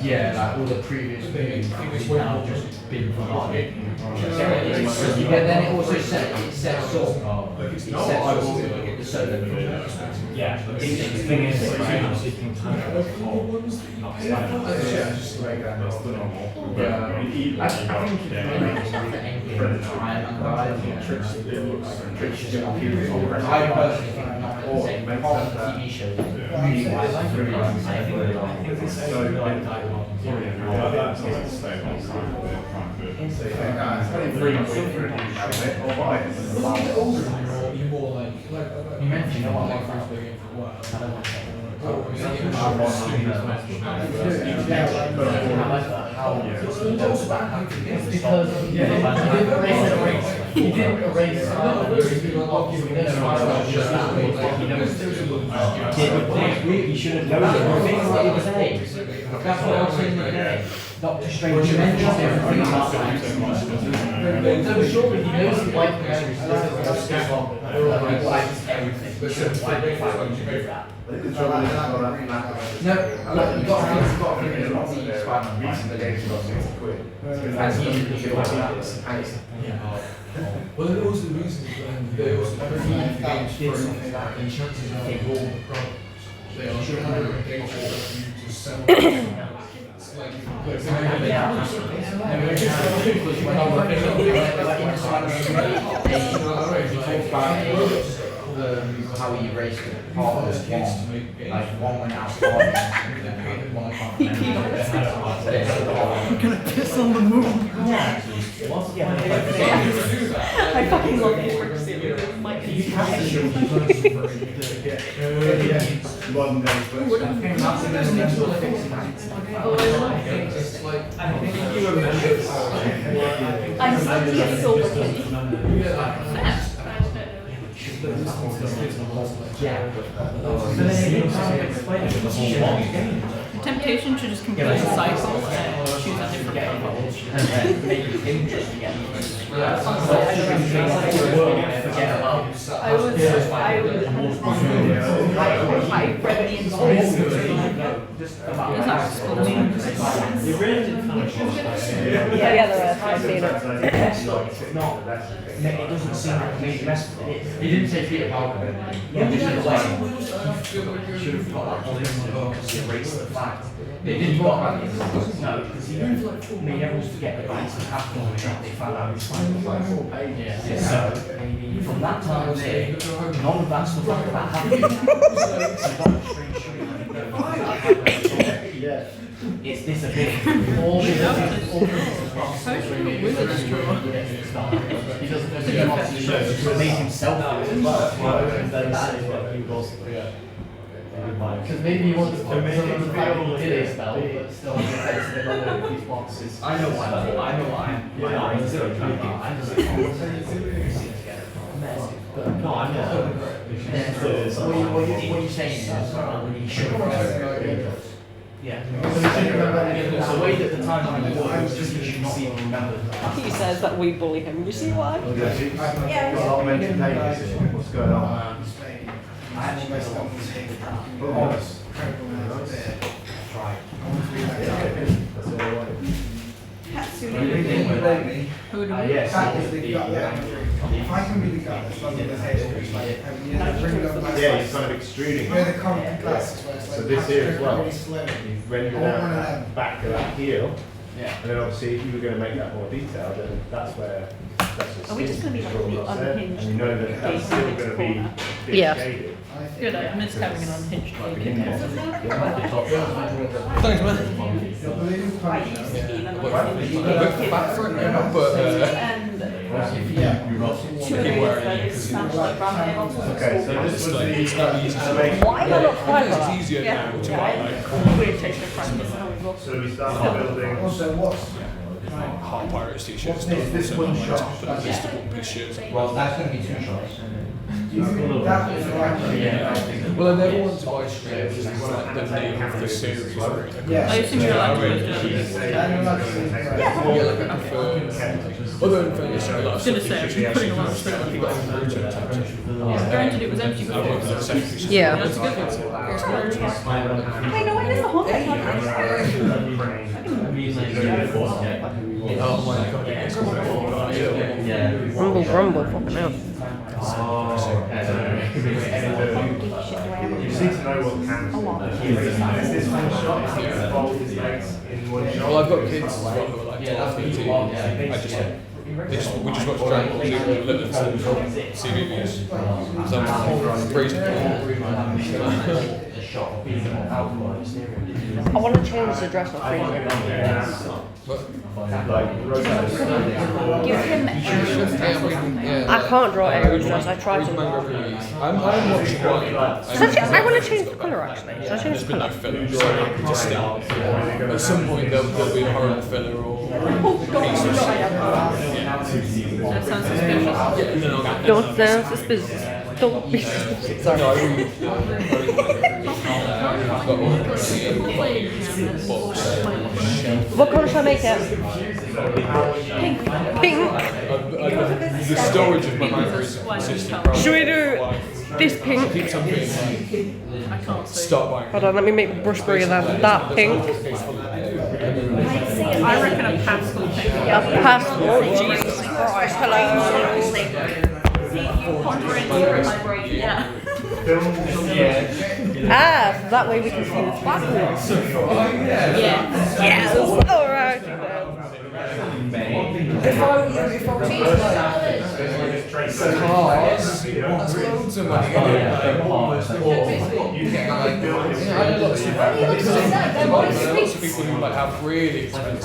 Yeah, like all the previous movies have now just been for market. Yeah, then it also sets up. Yeah, the thing is, Yeah, I think I personally think not the same TV shows. you more like You mentioned you what want like like first being for work. I don't want to say. He didn't erase You should have known things that he was saying. That's what I was saying the other day. Doctor Strange mentioned everything about that. So surely he knows the white parents Like everything. Why the fuck would you do that? No, look, you've got to think it's not the Spider-Man fight, the game's got 60 quid. And he should have done this. Well, there also the reason they also games free, and chances are all the products they are generating data for you to sell. It's like how he erased it. Part of this one, like one went out of one I'm gonna piss on the moon. I fucking love it. Mike and Modern day I'm such a silver kitty. Temptation to just complete the cycle and choose a different profile. and then make it interesting again. I read the entire Yeah, I've seen it. It doesn't seem like a major mess. He didn't say Peter Parker. Yeah, just in a way. Should have got that on him because he erased the fact. They didn't got that. No, because he made everyone forget the rights that happened when they found out his final. So, from that time on, none of that stuff like that happened. It's disappeared. All the he doesn't know what to show. He made himself do it as well. And then that is what he was. Because maybe he wants to put some of the fact he did it spell, but still he takes it along with his boxes. I know what I'm. My eyes are But no, I'm not. what you're saying is, he should have. Yeah. So the way that the timeline works, just you should see and remember that. He says that we bully him. You see why? Yeah. What's going on? I actually made a lot of mistakes with that. Who do we? Yes. If I can be the guy that's not going to say it, it's like, bring it up my Yeah, he's kind of extruding. You know the comic glasses where it's like, So this here as well. really slow. You've rendered out that back of that heel. Yeah. And then obviously if you were going to make that more detailed, then that's where Are we just going to be like the unhinged? And you know that that's still going to be big Yeah. shaded. Good, I missed having an unhinged bacon. Thanks, man. Back for it now, but Okay, so this was the Why am I not fine with it's that? easier now to write like. Weird taste of practice. So we started building Also, what's Heart Pirates t-shirts. This one shot. But this the one piece shirts. Well, that's going to be 2 shots. Well, I never wanted to buy straight because it's like the name of the series. I assume you're allowed to do it. Yeah, like I prefer. Although in fairness, I was gonna say, I'm putting a lot of stuff on people. Granted, it was empty before. Yeah. That's a good one. Wait, no, when is the whole thing? Rumble, rumble, fucking hell. You just need to know what camera's is this one shot? Is it bold his legs in one shot? Well, I've got kids as well who are like 12, 13. We just watched Dragon Ball Z with Lilith and CVVs. So I'm praising I want to change the dress up. Give him I can't draw Aries dress. I tried to. I'm watching one. I want to change the colour actually. Should I change There's the been no colour? filler, so I can just still. At some point there'll be a horrible filler or That sounds suspicious. yeah, no, no, Don't sound suspicious. Don't be suspicious. Sorry. no, I really. What colour should I make it? Pink. The storage of my manga is consistent. Should we do this pink? Keeps on being like, I can't see. start buying. Hold on, let me make the brush bigger than that pink. I reckon a pastel pink. A pastel. Jesus Christ, hello. Yeah. Ah, so that way we can see the sparkles. Yeah. Yes, alright then. Cars, that's loads of money. Lots of people who like have really expensive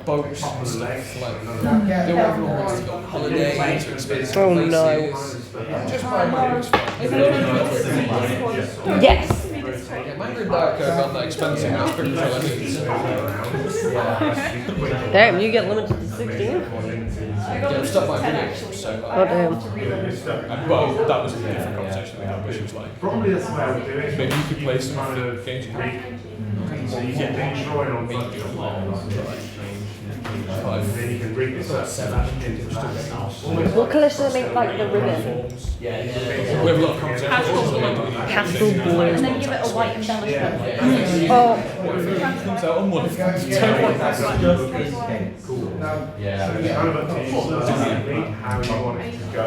boats and stuff. Like, they want everyone wants to go on holiday to expensive Oh, places. no. Just buy manga is fine. Yes. Yeah, manga and Dark aren't that expensive. That's pretty much all I need. Damn, you get limited to 16? Yeah, I'm stuck by videos, so like, Oh damn. well, that was a different conversation we had, which was like, Probably that's the way I would do it. maybe you could play some Kind of of the games you have. So you get things drawing on front of your and then you can read this up. What colour should I make like the ribbon? We have a lot of conversations. Pastel blue. and then give it a white embellishment. Oh, It comes out on one. So it's kind of up to you how you want it to go.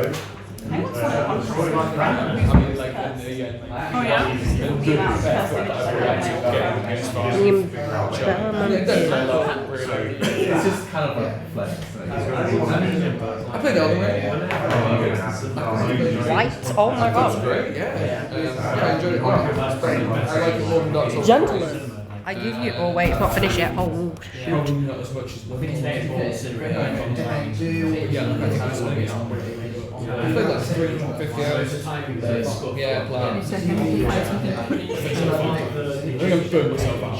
Drawing like that. I mean, like, yeah. Oh yeah? It's just kind of like flex. I played Elden Ring. white? Oh my god. Great, yeah. I enjoyed it. I like it more than Dark Souls. Gentlemen. I give you. Oh wait, it's not finished yet. Oh shoot. Probably not as much as I played like 350 hours. Yeah, I think I've burned myself out.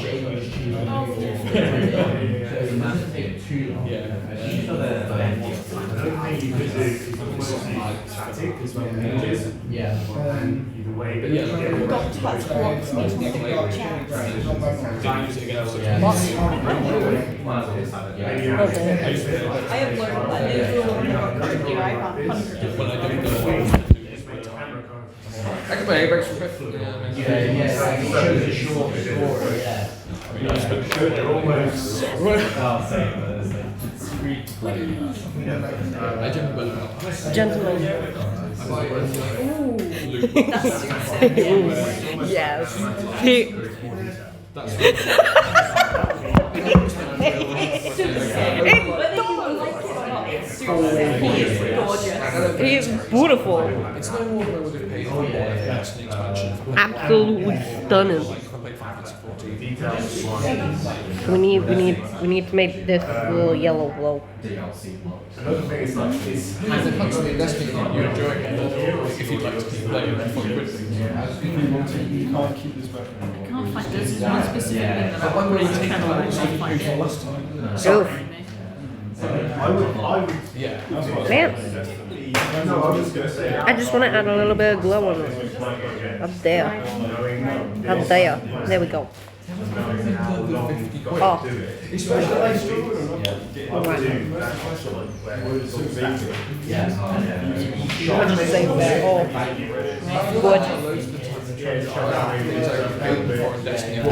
Yeah. But yeah, Got to touch blocks, got chance. didn't use it again. I have learned that your iPhone 100 When I don't know what to do with my time. I can play Apex for 50. It shows a short score, yeah. I didn't win it. Gentlemen. Yes. He is beautiful. It's no more than I would have paid for that's an expansion. Absolutely stunning. Like if I played Final Fantasy 14. We need to make this little yellow glow. Another thing is like this. If they're constantly investing in it, you're enjoying it. If you'd like to keep playing it for good things. I can't can't find. There's one specific thing that I want to channel and I can't find it. Oof. I would, Yeah. Vance, no, I was going to say. I just want to add a little bit of glow on it. Up there. Up there. There we go. Oh. I'll just save that. Oh. Good. Oh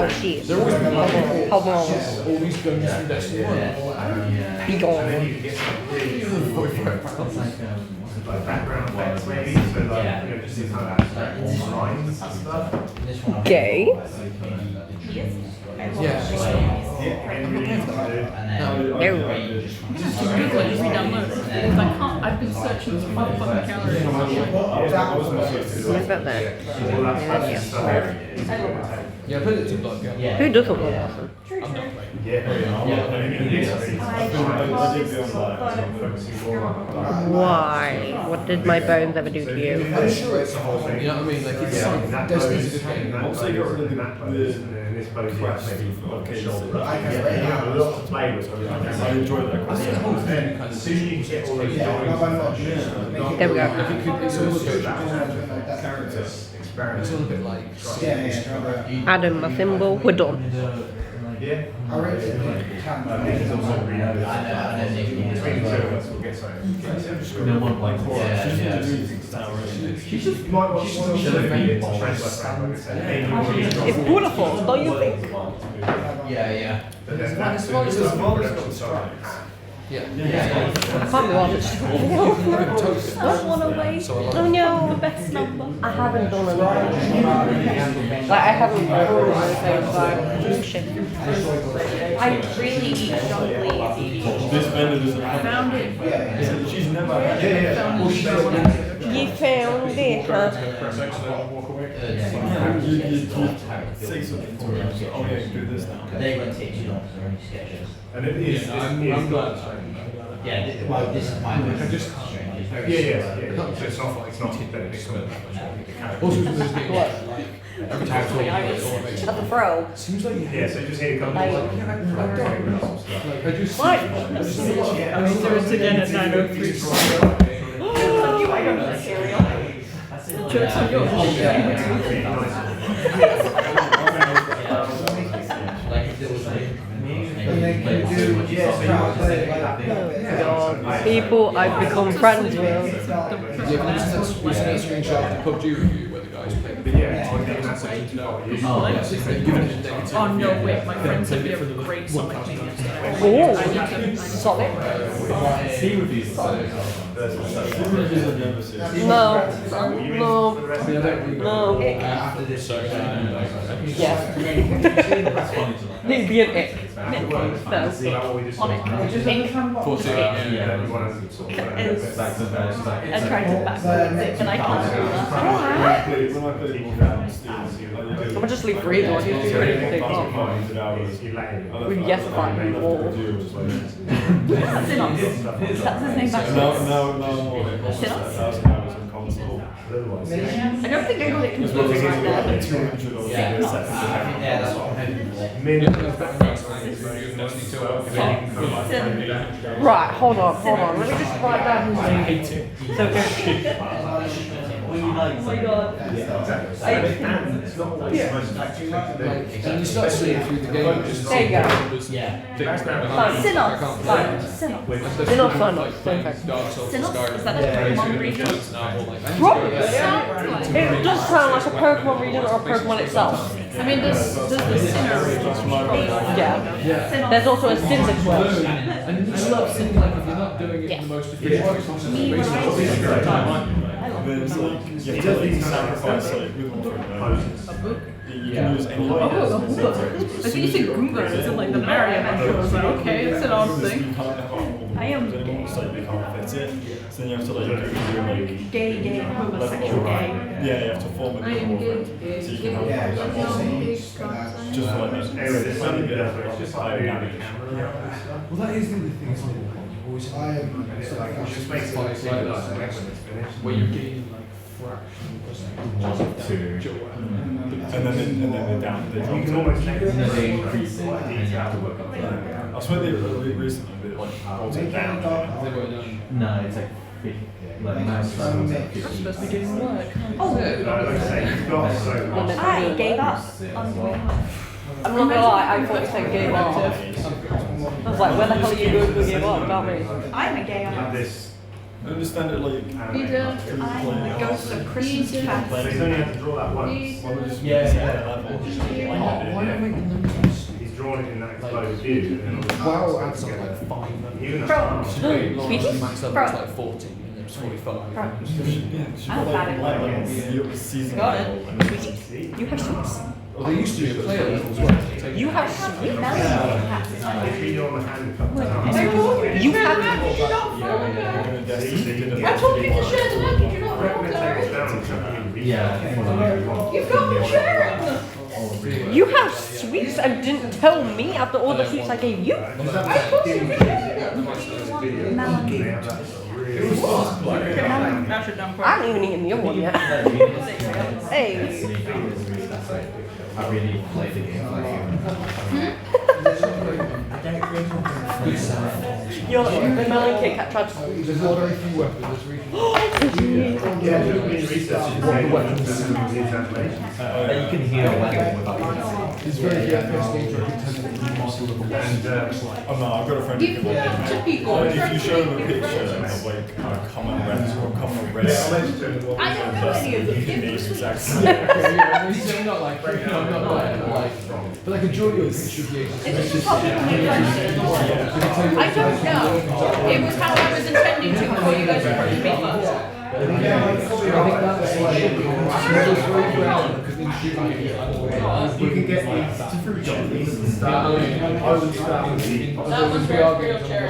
shit. Hold on. All these guns from Destiny 1. Be gone. Background effects maybe, so like, you know, just see how that's like all lines and stuff. Gay. Yeah. No. Just to Google it and re-download it. Because I can't. I've been searching for my fucking calories. What about that? Yeah, put it to blood, yeah. Who doesn't want awesome? I'm not like. Why? What did my bones ever do to you? I'm sure it's a whole thing. You know what I mean? Like, it's Destiny's a good game. Also, you got rid of the this pose, maybe okay, shoulder. I have a lot to play with. I enjoy that. I think the whole thing kind of Soon you get all those There we go. it's almost characters. It's all a bit like Adam, my thimble. We're done. Yeah. It's beautiful, don't you think? Yeah. yeah. Can't be honest. Don't want to wait. Oh no. The best number. I haven't done a lot. Like, I haven't recorded anything, like, shit. I really eat lazy. This vendor doesn't have Found it. She's never You found it, huh? say something to her. Oh yeah, do this now. They won't teach you not to any sketches. And it is. I'm glad. Yeah, well, this is my I just It's very Yeah. So it's not like it's not also with this game, like every time I talk about it, all makes At the throw. seems like you Yeah, so just need a couple Like, of I just What? I was doing it again at 9:03. I don't know cereal. Jokes on yours. like if there was like People I've become friends with. yeah, but we've seen that screenshot of the PUBG review where the guys played the Oh no, wait, my friend said we have a great Sonic game yesterday. Oh, I need to. solid. No. No. after this Yeah. Need be an ick. On it. Pink. Attractive backwards. And I can't do that. I'm gonna just leave Freezer on you. It's pretty big. With yes, fine. Synops. That's his name backwards. No. Synops? I I don't think I got it completely right there. yeah, that's what I'm hoping for. Right, hold on. Let me just write down his name. So good. Oh my god. And you start seeing through the game, just There you go. Yeah. Synops. Synops. They're not fun, though. Same thing. Synops? Is that a Pokemon region? Probably. It does sound like a Pokemon region or a Pokemon itself. I mean, there's the Sinnoh region. Yeah. There's also a Cyndaquil. And you start seeing like if you're not doing it in the most efficient way possible, basically There's like, you have to sacrifice like with one you can use any I think you said Goomba, it's in like the Mario intro. I was like, okay, it's an odd thing. I am gay. So then you have to like go through like Gay, homosexual gay. yeah, you have to form a I am gay. gay. So you can have just for like this. Just like well, that is the other thing. It's like you always have just makes it where you're getting like And then they're down. They You can almost take it. They increase it and then you have to work up I swear they recently they brought it down. No, it's like 50. Like maximum like 50. Supposed to be doing work. Oh, Like I say, you've got so much. I gave up on the way home. I'm not gonna lie, I thought you said gay active. I was like, where the hell are you going to give up? Not me. I'm a gay Have active. this. I understand it like. I'm the ghost of Christmas So past. he's only had to draw that once. Why don't we just Yeah, reset yeah. the level? Why not make them He's drawn it in that exposed view. And then Wow, all adds up like 5. Even the Bro. Sweetie? Max level was like 40 and it was 45. I'm bad at Like season Got it. level, and then see. You have sweets. Well, they used to be a player level as well. You have sweets. If you're on the hand cup down. You have. I told you to share the link. If you're not down. Yeah. You've got to share it. You have sweets and didn't tell me after all the sweets I gave you. Now should done I haven't even eaten the other one yet. Hey. I really played the game like You're the melon cake that tried to. There's not very few weapons. There's really Yeah, in research, you say weapons and examinations. you can hear a weapon without It's very good. First game for a good 10 minutes. And Oh no, I've got a friend who can if you show them a picture of like a common red or a common red, I don't know any of them. you can name exactly. I'm not like, I'm not like, but like a Julio picture of the It's just what people make fun of. I don't know. It was how I was intending to before you guys approached me first. I think that's like, it's very ground because then shooting it. you can get these different jobs and stuff. I would start with the That one's We are real getting cherry.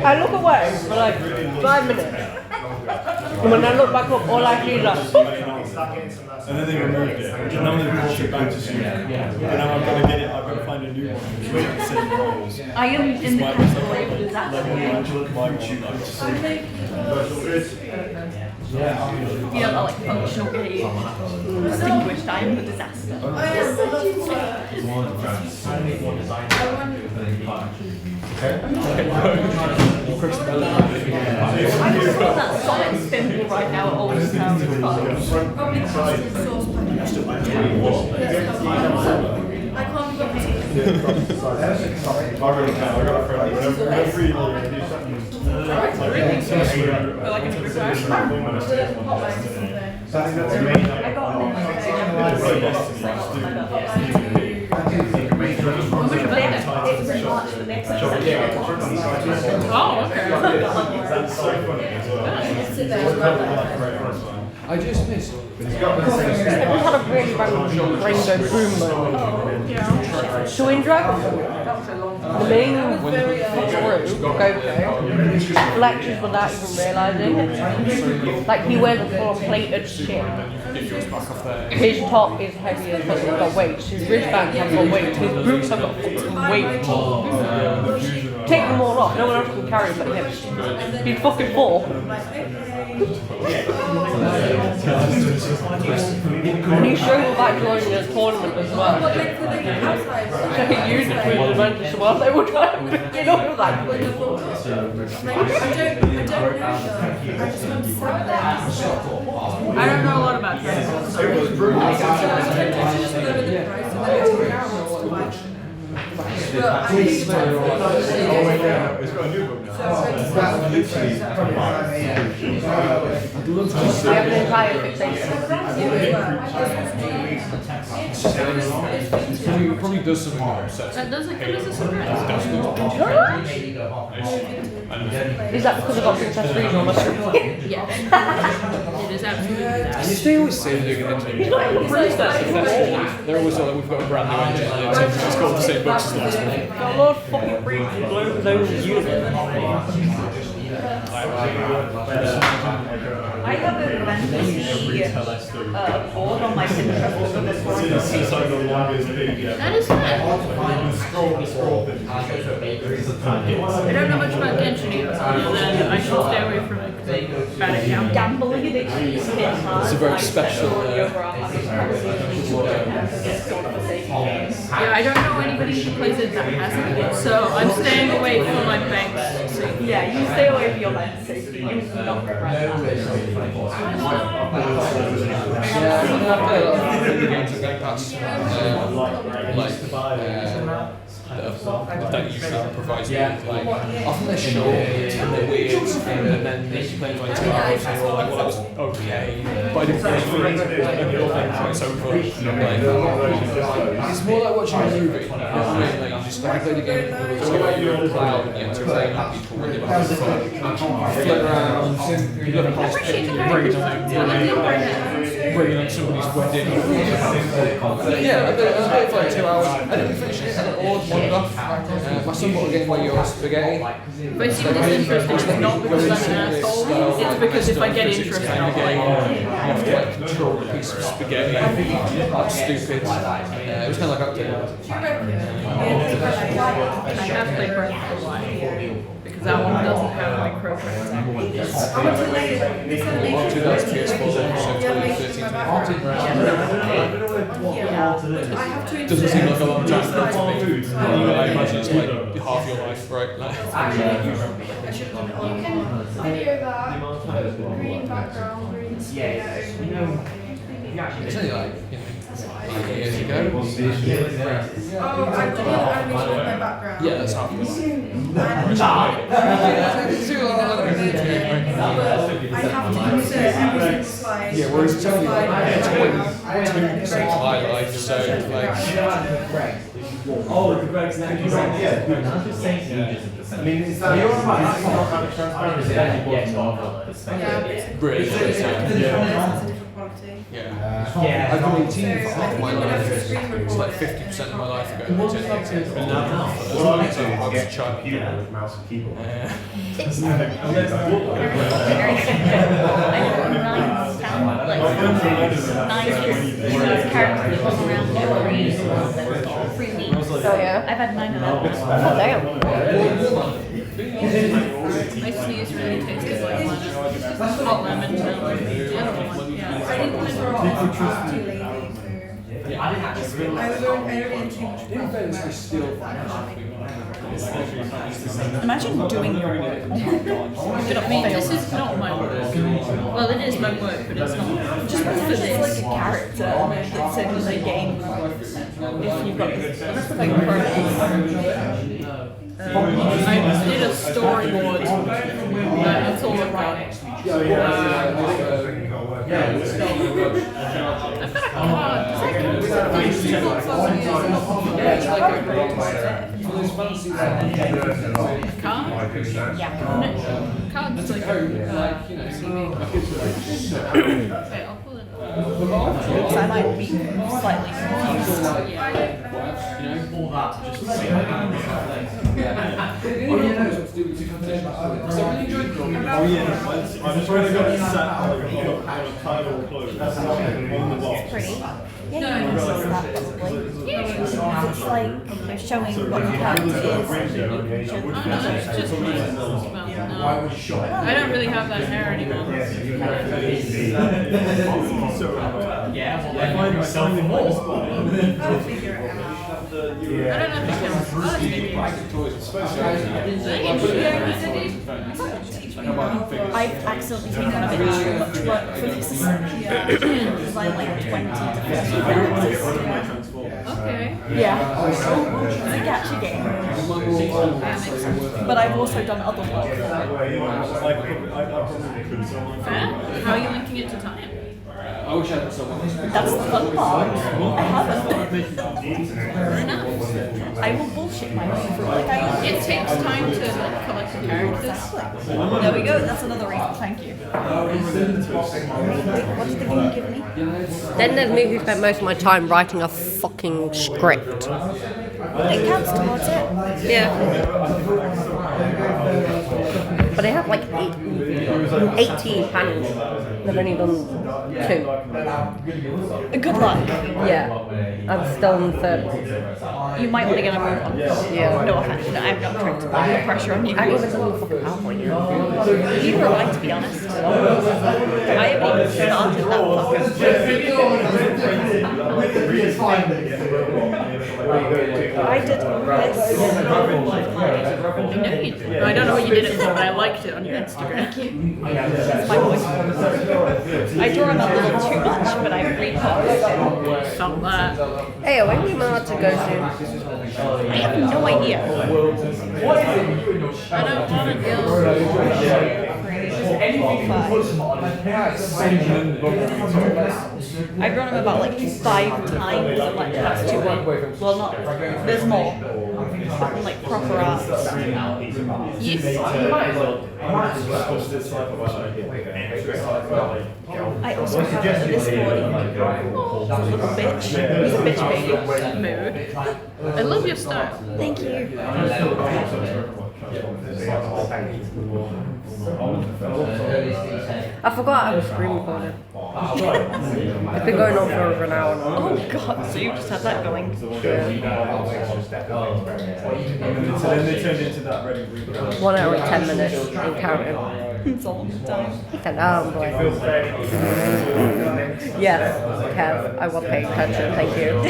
I look away for like 5 minutes. And when I look back up, all I see is like. And then they removed it. And now they brought it back to shoot. And now I've got to get it. I've got to find a new one. It's with the same roles. I am in the category of disaster. You know, like functional gay, distinguished, I am the disaster. I'm just on that solid spindle right now at all the sounds of fun. I can't be I got a friend. Whenever you do something, Like in reverse. I got Oh, okay. That's so funny as well. I just missed. We had a really random rainbow boom moment. So in Dragon Ball, the main crew, Goku, lectures without even realising. Like he wears a full plated shit. His top is heavy as fuck, he's got weights. His wristbands have got weights. His boots have got fucking weight. Take them all off, no one else can carry but him. He's fucking 4. And he struggled back joining this tournament as well. So he used it to his advantage while they were trying to pick it up. He was like, I don't know a lot about Dragon Ball. It's got a new book now. I have an entire fixation. It probably does something more upset. That doesn't come as a surprise. Is that because I got Princess Frieza on my screen? Yes. It is absolutely that. They always say they're going to do it. They're always like, we've got a brand new engine. It's called the same books as last one. Got a lot of fucking breeds and blows over the universe. I have a fantasy board on my Pinterest with this one. That is fair. I don't know much about Genshin either, other than I should stay away from it because I'm bad at gambling. Gambling addiction is hit hard. It's a very special, Yeah, I don't know anybody who plays it that hasn't, so I'm staying away from my bank's sake. Yeah, you stay away from your men's safety. You do not regret that. That usually provides me with, like, often they're short and they're weird, and then they play like 2 hours and you're like, well, that was okay, but I didn't finish it, and you're like, it's over. Like, it's more like watching a movie, you know what I mean? Like, you just like, play the game, it's like you're on cloud and you entertain people when you're like, float around, you got a house, you bring on somebody's wedding. Yeah, I played it for like 2 hours. I didn't finish it, and it all wandered off. My son bought a game where you're spaghetti. But it seems interesting, it's not because I'm an asshole, it's because if I get interested, I'll play You it. have to like control a piece of spaghetti. That's stupid. It was kind of like Octane. I have played Breath of the Wild, because that one doesn't have microtransactions. Two that's PS4, so 2013 to 14. Doesn't seem like a long time for it to me. I imagine it's like half your life, right? Like, Video that, green background, green it's only like, you know, 8 years ago. Oh, I've done animation in my background. Yeah, that's half your life. I have to use it every single slide. Yeah, whereas it's only like 22% of my life, so like. Oh, the Greg's neck. Yeah. I mean, is that you're right? It's not kind of transparency. Really? Yeah. I've been 18 for half my life. It's like 50% of my life ago. As long as I was a child. With mouse and keyboard. So yeah. I've had 9 of them. Oh damn. My sneeze really tasted like one. Hot lemon and the other one, yeah. I didn't want to draw. I was too lazy. I was already into Imagine doing your work. Oh my god. I mean, this is not my work. Well, it is my work, but it's not. Just because it's like a character that's in the game. If you've got this like I did a storyboard. That's all I've got. I've got a card. Card? Yeah. Card's like Okay, I'll pull it up. Because I might be slightly confused. Oh yeah, I'm just really good at sat on a title close. That's not on the box. Pretty. Yeah, you can see that probably. It's like showing what the character is. It's just me. I don't really have that hair anymore. I find myself in one spot. I'll figure it out. I don't know if it's I've accidentally taken a bit too much work for this. Because I'm like 20 to 50 minutes. Okay. Yeah. It's a gacha game. But I've also done other work. Fair? How are you linking it to time? I wish I had someone. That's the fun part. I haven't. Fair enough. I will bullshit my way through like I It takes time to like, collect the characters. There we go, that's another reason, thank you. What did the game give me? Then there's me who spent most of my time writing a fucking script. It counts towards it. Yeah. But it have like 18 panels. I've only done 2. Good luck. Yeah, I'm still in the third. You might want to get a move on. Yeah. No offense, no, I'm not trying to put the pressure on you. I haven't even done the fucking PowerPoint yet. You were right, to be honest. I haven't even started that I did this. I know you did. I don't know what you did it for, but I liked it on your Instagram. That's my voice. I draw him a little too much, but I reposted. Felt that. Hey, when we might to go soon? I have no idea. I don't want to go. I've drawn him about like 5 times in like the last 2 weeks. Well, not. There's more. Like proper art. Yes. I also have this morning. Little bitch. He's a bitch baby. Mood. I love your style. Thank you. I forgot I was screen recording. It's been going on for over an hour now. Oh god, so you just had that going. So then they turned into that ready 1 hour and 10 minutes and counting. It's a long time. Boy. Yes, Kev, I will pay attention, thank you.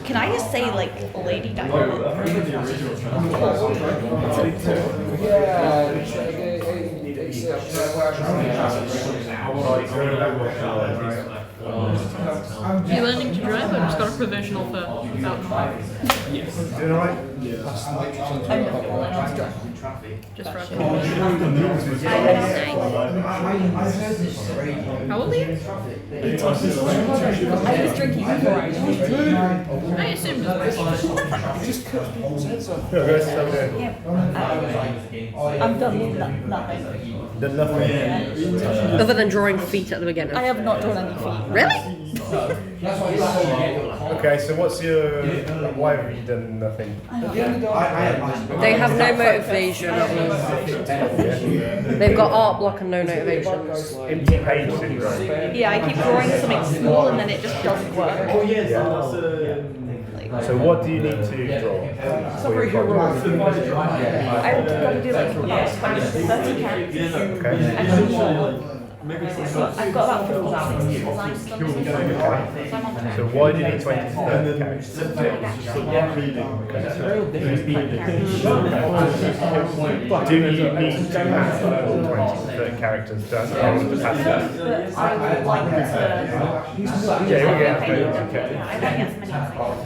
Can I just say, like, Lady Diana? You learning to drive? I just got a provisional for Mountain Bike. Yes. Doing alright? I'm not learning to drive. Just for How old are you? 18. I was drinking before I was 18. I assumed it was Just cut people's heads off. I'm done with nothing. Done nothing. Other than drawing feet at the beginning. I have not drawn any feet. Really? Okay, so what's your... Why have you done nothing? They have no motivation at all. They've got art block and no motivations. Empty page syndrome. Yeah, I keep drawing something small and then it just doesn't work. So what do you need to draw? I've got to do like about 20 to 30 characters. Okay. And I've got about 50 designs done. So why do you need 20 to 30 characters? Do you need to have all 20 to 30 characters done? I would like to. Yeah, we'll get okay. I don't get as many as I want.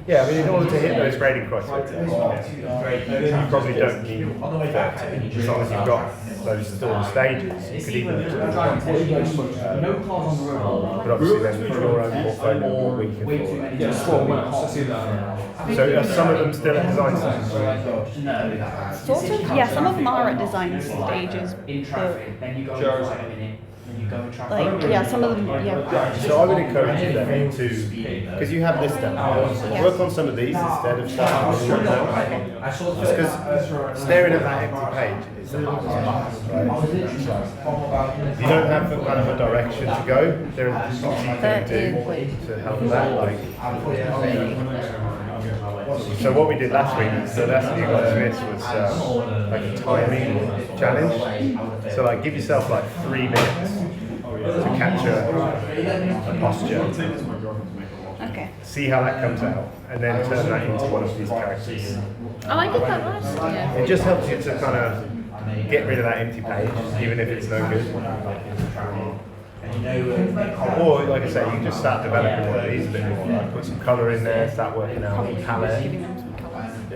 Yeah, I mean, in order to hit those grading criteria, you probably don't need 30. As long as you've got those storm stages, you could even do 20. But obviously then for your own portfolio, what we can So are some of them still at design stages? Sort of, yeah, some of them are at design stages, but like, yeah, some of them, yeah. So I would encourage you then to, because you have this done, work on some of these instead of starting with one now. Just because staring at that empty page is right? You don't have kind of a direction to go. There are things you can do to help that, like. So what we did last week, the lesson you got to this was like a timing challenge. So like give yourself like 3 minutes to capture a posture. Okay. See how that comes out, and then turn that into one of these characters. Oh, I did that last year. It just helps you to kind of get rid of that empty page, even if it's no good. Or, like I say, you can just start developing one of these a bit more. Like put some colour in there, start working out the palette. You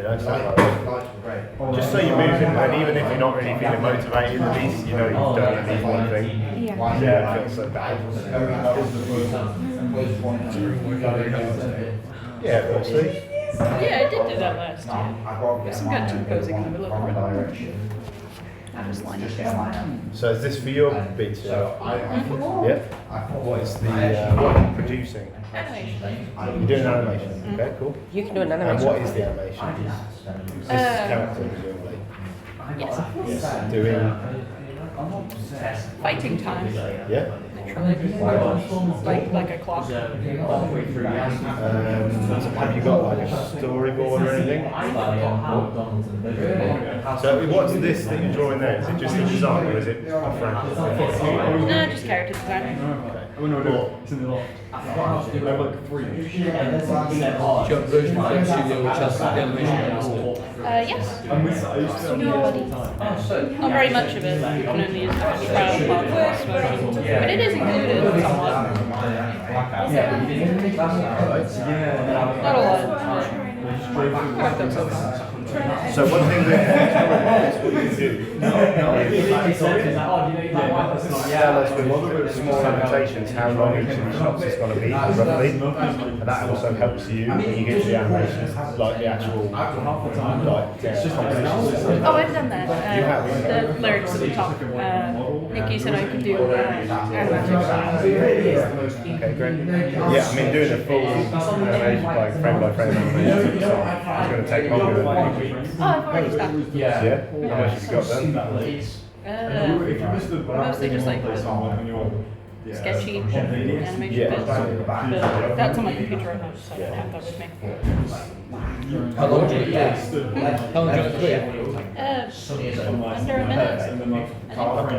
know, stuff like that. Just so you're moving, and even if you're not really feeling motivated, at least you know you've done at least one thing. Yeah, it feels so bad. Yeah, obviously. Yeah, I did do that last year. There's some good composing in the middle of it. I just lined it. So is this for your beta? Yeah. What is the producing? Animation. You're doing animation. Okay, cool. You can do an And animation. what is the animation? This character, presumably. Yes. Yes. Doing. Fighting time. Yeah. Like a clock. Have you got like a storyboard or anything? So what's this that you're drawing there? Is it just a design or is it different? No, just character design. Oh no, no, it's in the lot. I have like 3. Do you have a version of Fame Studio which has the animation? Yes. I used to Not very much of it. You can only use the trial Clockworks version. But it is included somewhat. Not a lot. So one thing that what you can do is tell us with small limitations how long each of the shots is going to be roughly, and that also helps you when you get to the animations, like the actual compositions. Oh, I've done that. You have. The lyrics at the top. Nikki said I could do animation. Okay, great. Yeah, I mean doing a full animation, like frame by frame animation, is going to take longer than a week. Oh, I've already started. Yeah. How much have you got done? Mostly just like sketchy animation Yeah. bits. But that's on my computer right now, so I don't have that with me. How long do you take? How long do you clear? Under a minute. 12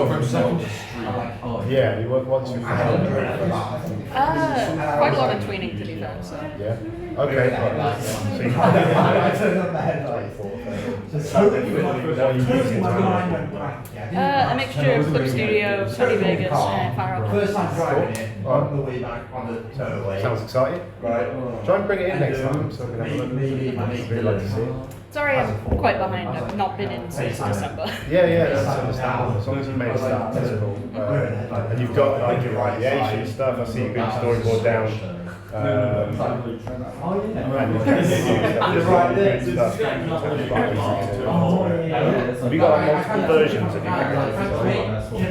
frames a second? Yeah, you work once you've Quite a lot of tweening to do that, so. Yeah. Okay. So you A mixture of Clip Studio, Sony Vegas, and Final Cut. First time driving it on the way back on the motorway. Sounds exciting. Right. Try and bring it in next time so we can have a look. Maybe Really like to see it. Sorry, I'm quite behind. I've not been in since December. Yeah, that's understandable. As long as you made a start, that's cool. And you've got like your radiation stuff. I see you got your storyboard down. And you can do stuff. Have you got like multiple versions of your characters? I suppose.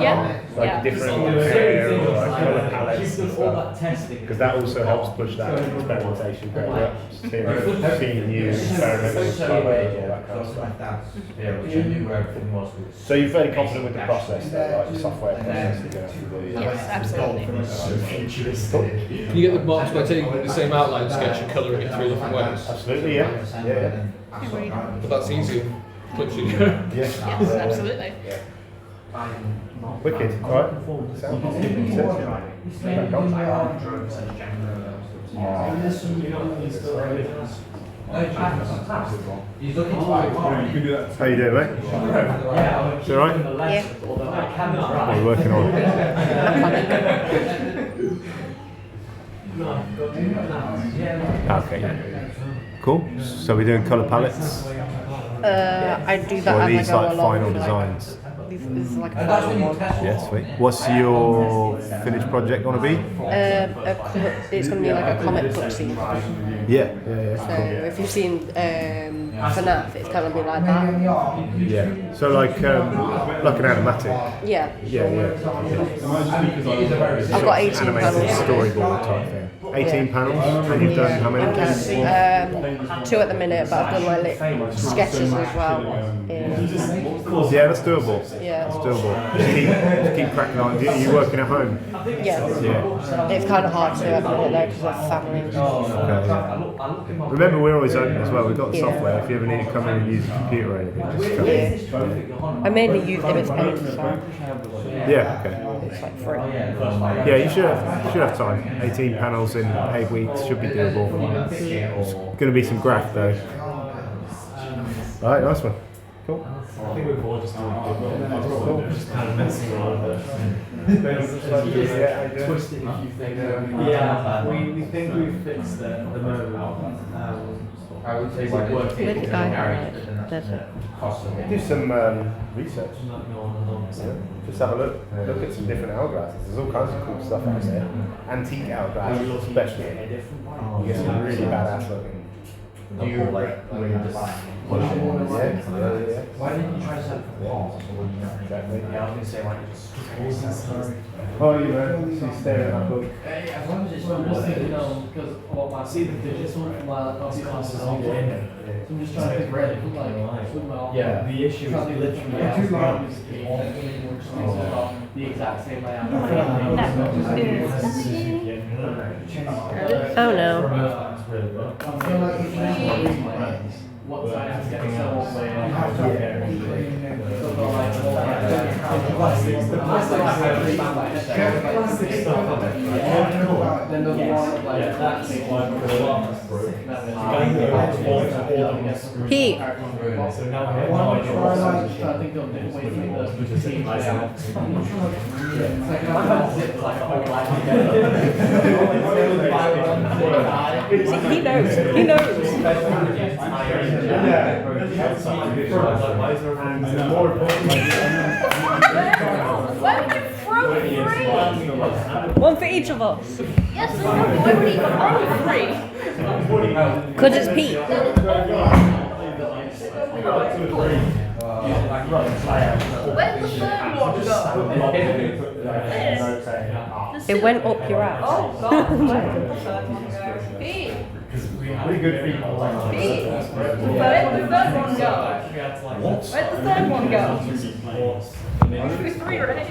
Yeah. Like different hair or like colour palettes and stuff. Because that also helps push that experimentation further up. Seeing you experiment with colours and all that kind of stuff. So you're fairly confident with the process, though, like the software process you're going to have to do? Yes, absolutely. Can you get the marks by taking the same outline sketch and colouring it 3 different ways? Absolutely, yeah. But that's easier. Clip Studio. Yes, absolutely. Wicked. All right. Sounds How you doing, mate? It's all right? Yeah. What are you working on? Okay. Cool. So we're doing colour palettes? I do that Or are as these I go like along. final designs? This is like a final one. Yeah, sweet. What's your finished project going to be? It's going to be like a comic book scene. Yeah. So if you've seen FNAF, it's kind of be like that. Yeah. So like an animatic. Yeah. I've got 18 panels. Storyboard type thing. 18 panels, and you've done how many? 2 at the minute, but I've done like sketches as well. Yeah, that's doable. Yeah. That's doable. Just keep cracking on. Are you working at home? Yeah. It's kind of hard to do at the minute though because of family. Okay. Remember, we're always open as well. We've got the software. If you ever need to come in and use a computer or anything, just come in. I mainly use Image Paint, so Yeah, okay. it's like free. Yeah, you should have time. 18 panels in 8 weeks should be doable. Going to be some graft though. Alright, nice one. Cool. I think we've all just kind of messing around with twist it if you think. Yeah, we think we've fixed it at the moment. I would say we're working. With the guy. Do some research. Just have a look at some different hourglasses. There's all kinds of cool stuff out there. Antique hourglasses especially. You get some really badass looking Do you regret when you just Why didn't you try to set it for walls? Yeah, I was gonna say like Oh, you know, she's staring at my book. As long as it's not just you know, because what my see the digital from my classes on so I'm just trying to think really like yeah, the issue is literally the exact same layout. Oh no. What side is getting so way Pete. He knows. He knows. Why would you throw three? One for each of us. Yes, why would he throw three? Because it's Pete. Where's the third one go? It went up your ass. Oh God! Pete, Pretty good people. Pete, where'd the third one go? Where'd the third one go? Should be three, right?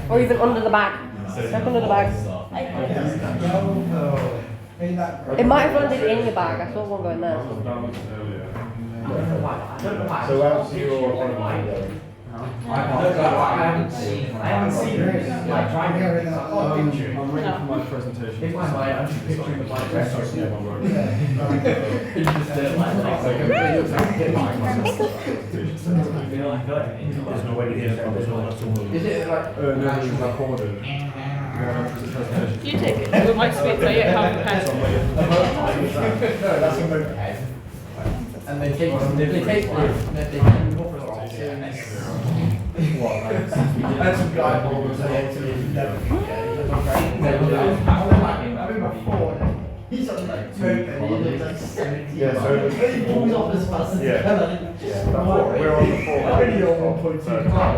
Or even under the bag. Check under the bag. It might have landed in your bag. I saw one going there. So how's your I haven't seen it. Like, trying to get it I'm ready for my presentation. in my mind, I'm just picturing the black dress. There's no way to hear from this one. Is it like No, it's recorded. You take it. We might speak to you. Have a pen. No, that's a moped. And they take one, they take one, and then they can go for a walk. That's some guy who was never forget. He's on like two, and he looks like 70. Yeah, so he pulls off his bus and Yeah. we're on the floor. Already on 1.2 car.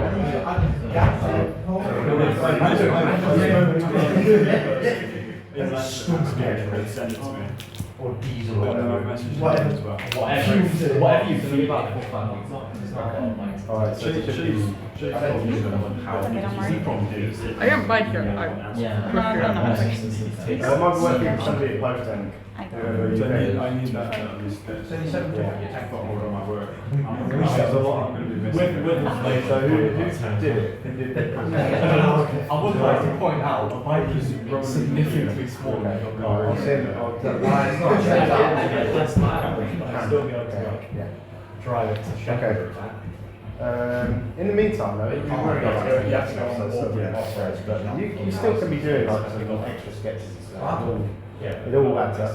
Send it to me. Or diesel. Whatever you feel about the Alright, so I got mine here. I might be working for somebody at Post Tank. I need that at least. I've got hold on my work. There's a lot I'm going to be missing. So who did it? I would like to point out, the bike is significantly smaller. I'll send it. I'll Still be able to drive it to Shepherd. In the meantime, though, you have to go off-road, but you still can be doing like some extra sketches and stuff. It all adds up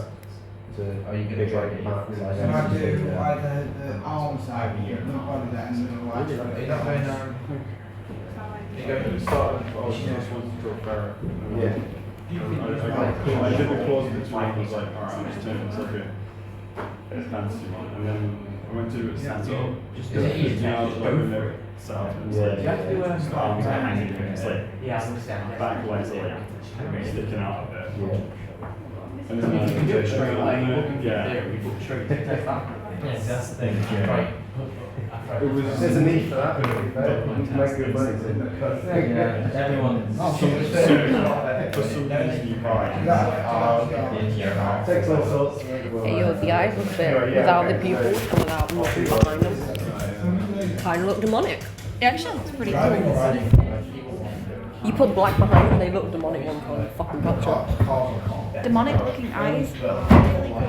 to Are you big like marks. So I do either the arm side, the body that, and the right. Yeah. I did the clause between, I was like, alright, I'm just turning this up here. It's fantasy one. And then I went to do it stand up. Just Is it easy? now, like, when they're set up, and it's like, You have to do arms are hanging, and it's like, yeah, I understand. back legs are like sticking out a bit. Yeah. And there's another You can do it straight line, yeah. we book straight to test that. Yes, that's the thing. Right. There's a need for that. You can make good money. Everyone. For some reason you buy. Takes all sorts. Hey, yo, the eyes look a bit without the pupils coming out nothing behind them. Kind of look demonic. It actually looks pretty cool. You put black behind them, they look demonic one time. Fucking gotcha. Demonic looking eyes. Really cool.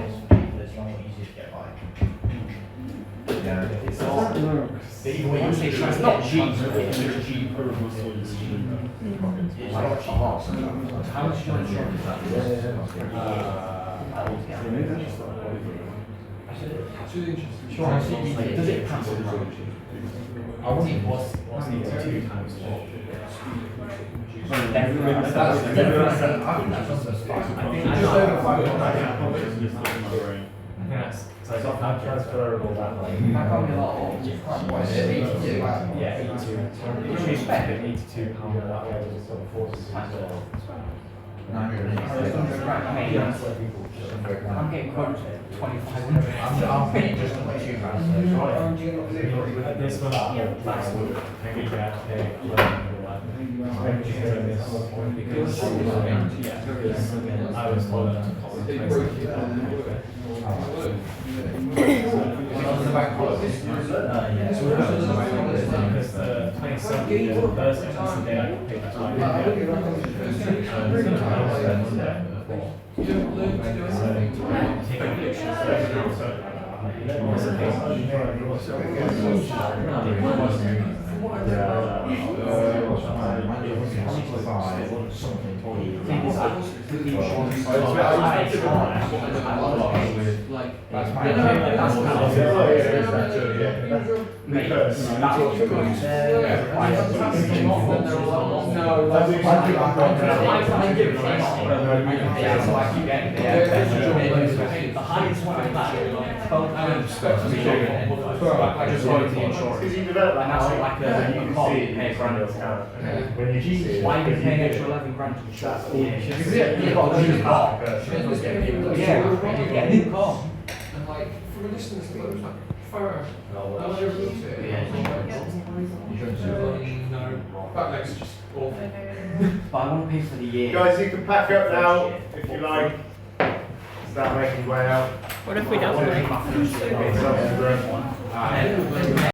It's not cheap, it's cheaper. How much do you want to charge that? It's really interesting. Does it cancel the road? I think what's 82 times 4. I think that's so it's not transferable that way. Back on the lot. Yeah, 82. Respect 82 pound that way was sort of forces. I'm getting quoted 2,500. I'm paying just on £2 this one last week. Because I was told to call it the highest one of that, Because you develop that now, like a car you pay £1,000. when you see it. Why are you paying extra £11,000 to shop? You've got a new car. Yeah, get a new car. And like, from a distance, it looks like fire. No, back legs just awful. But I want to pay for the year. Guys, you can pack up now if you like. Start making your way out. What if we don't? It's up to the room.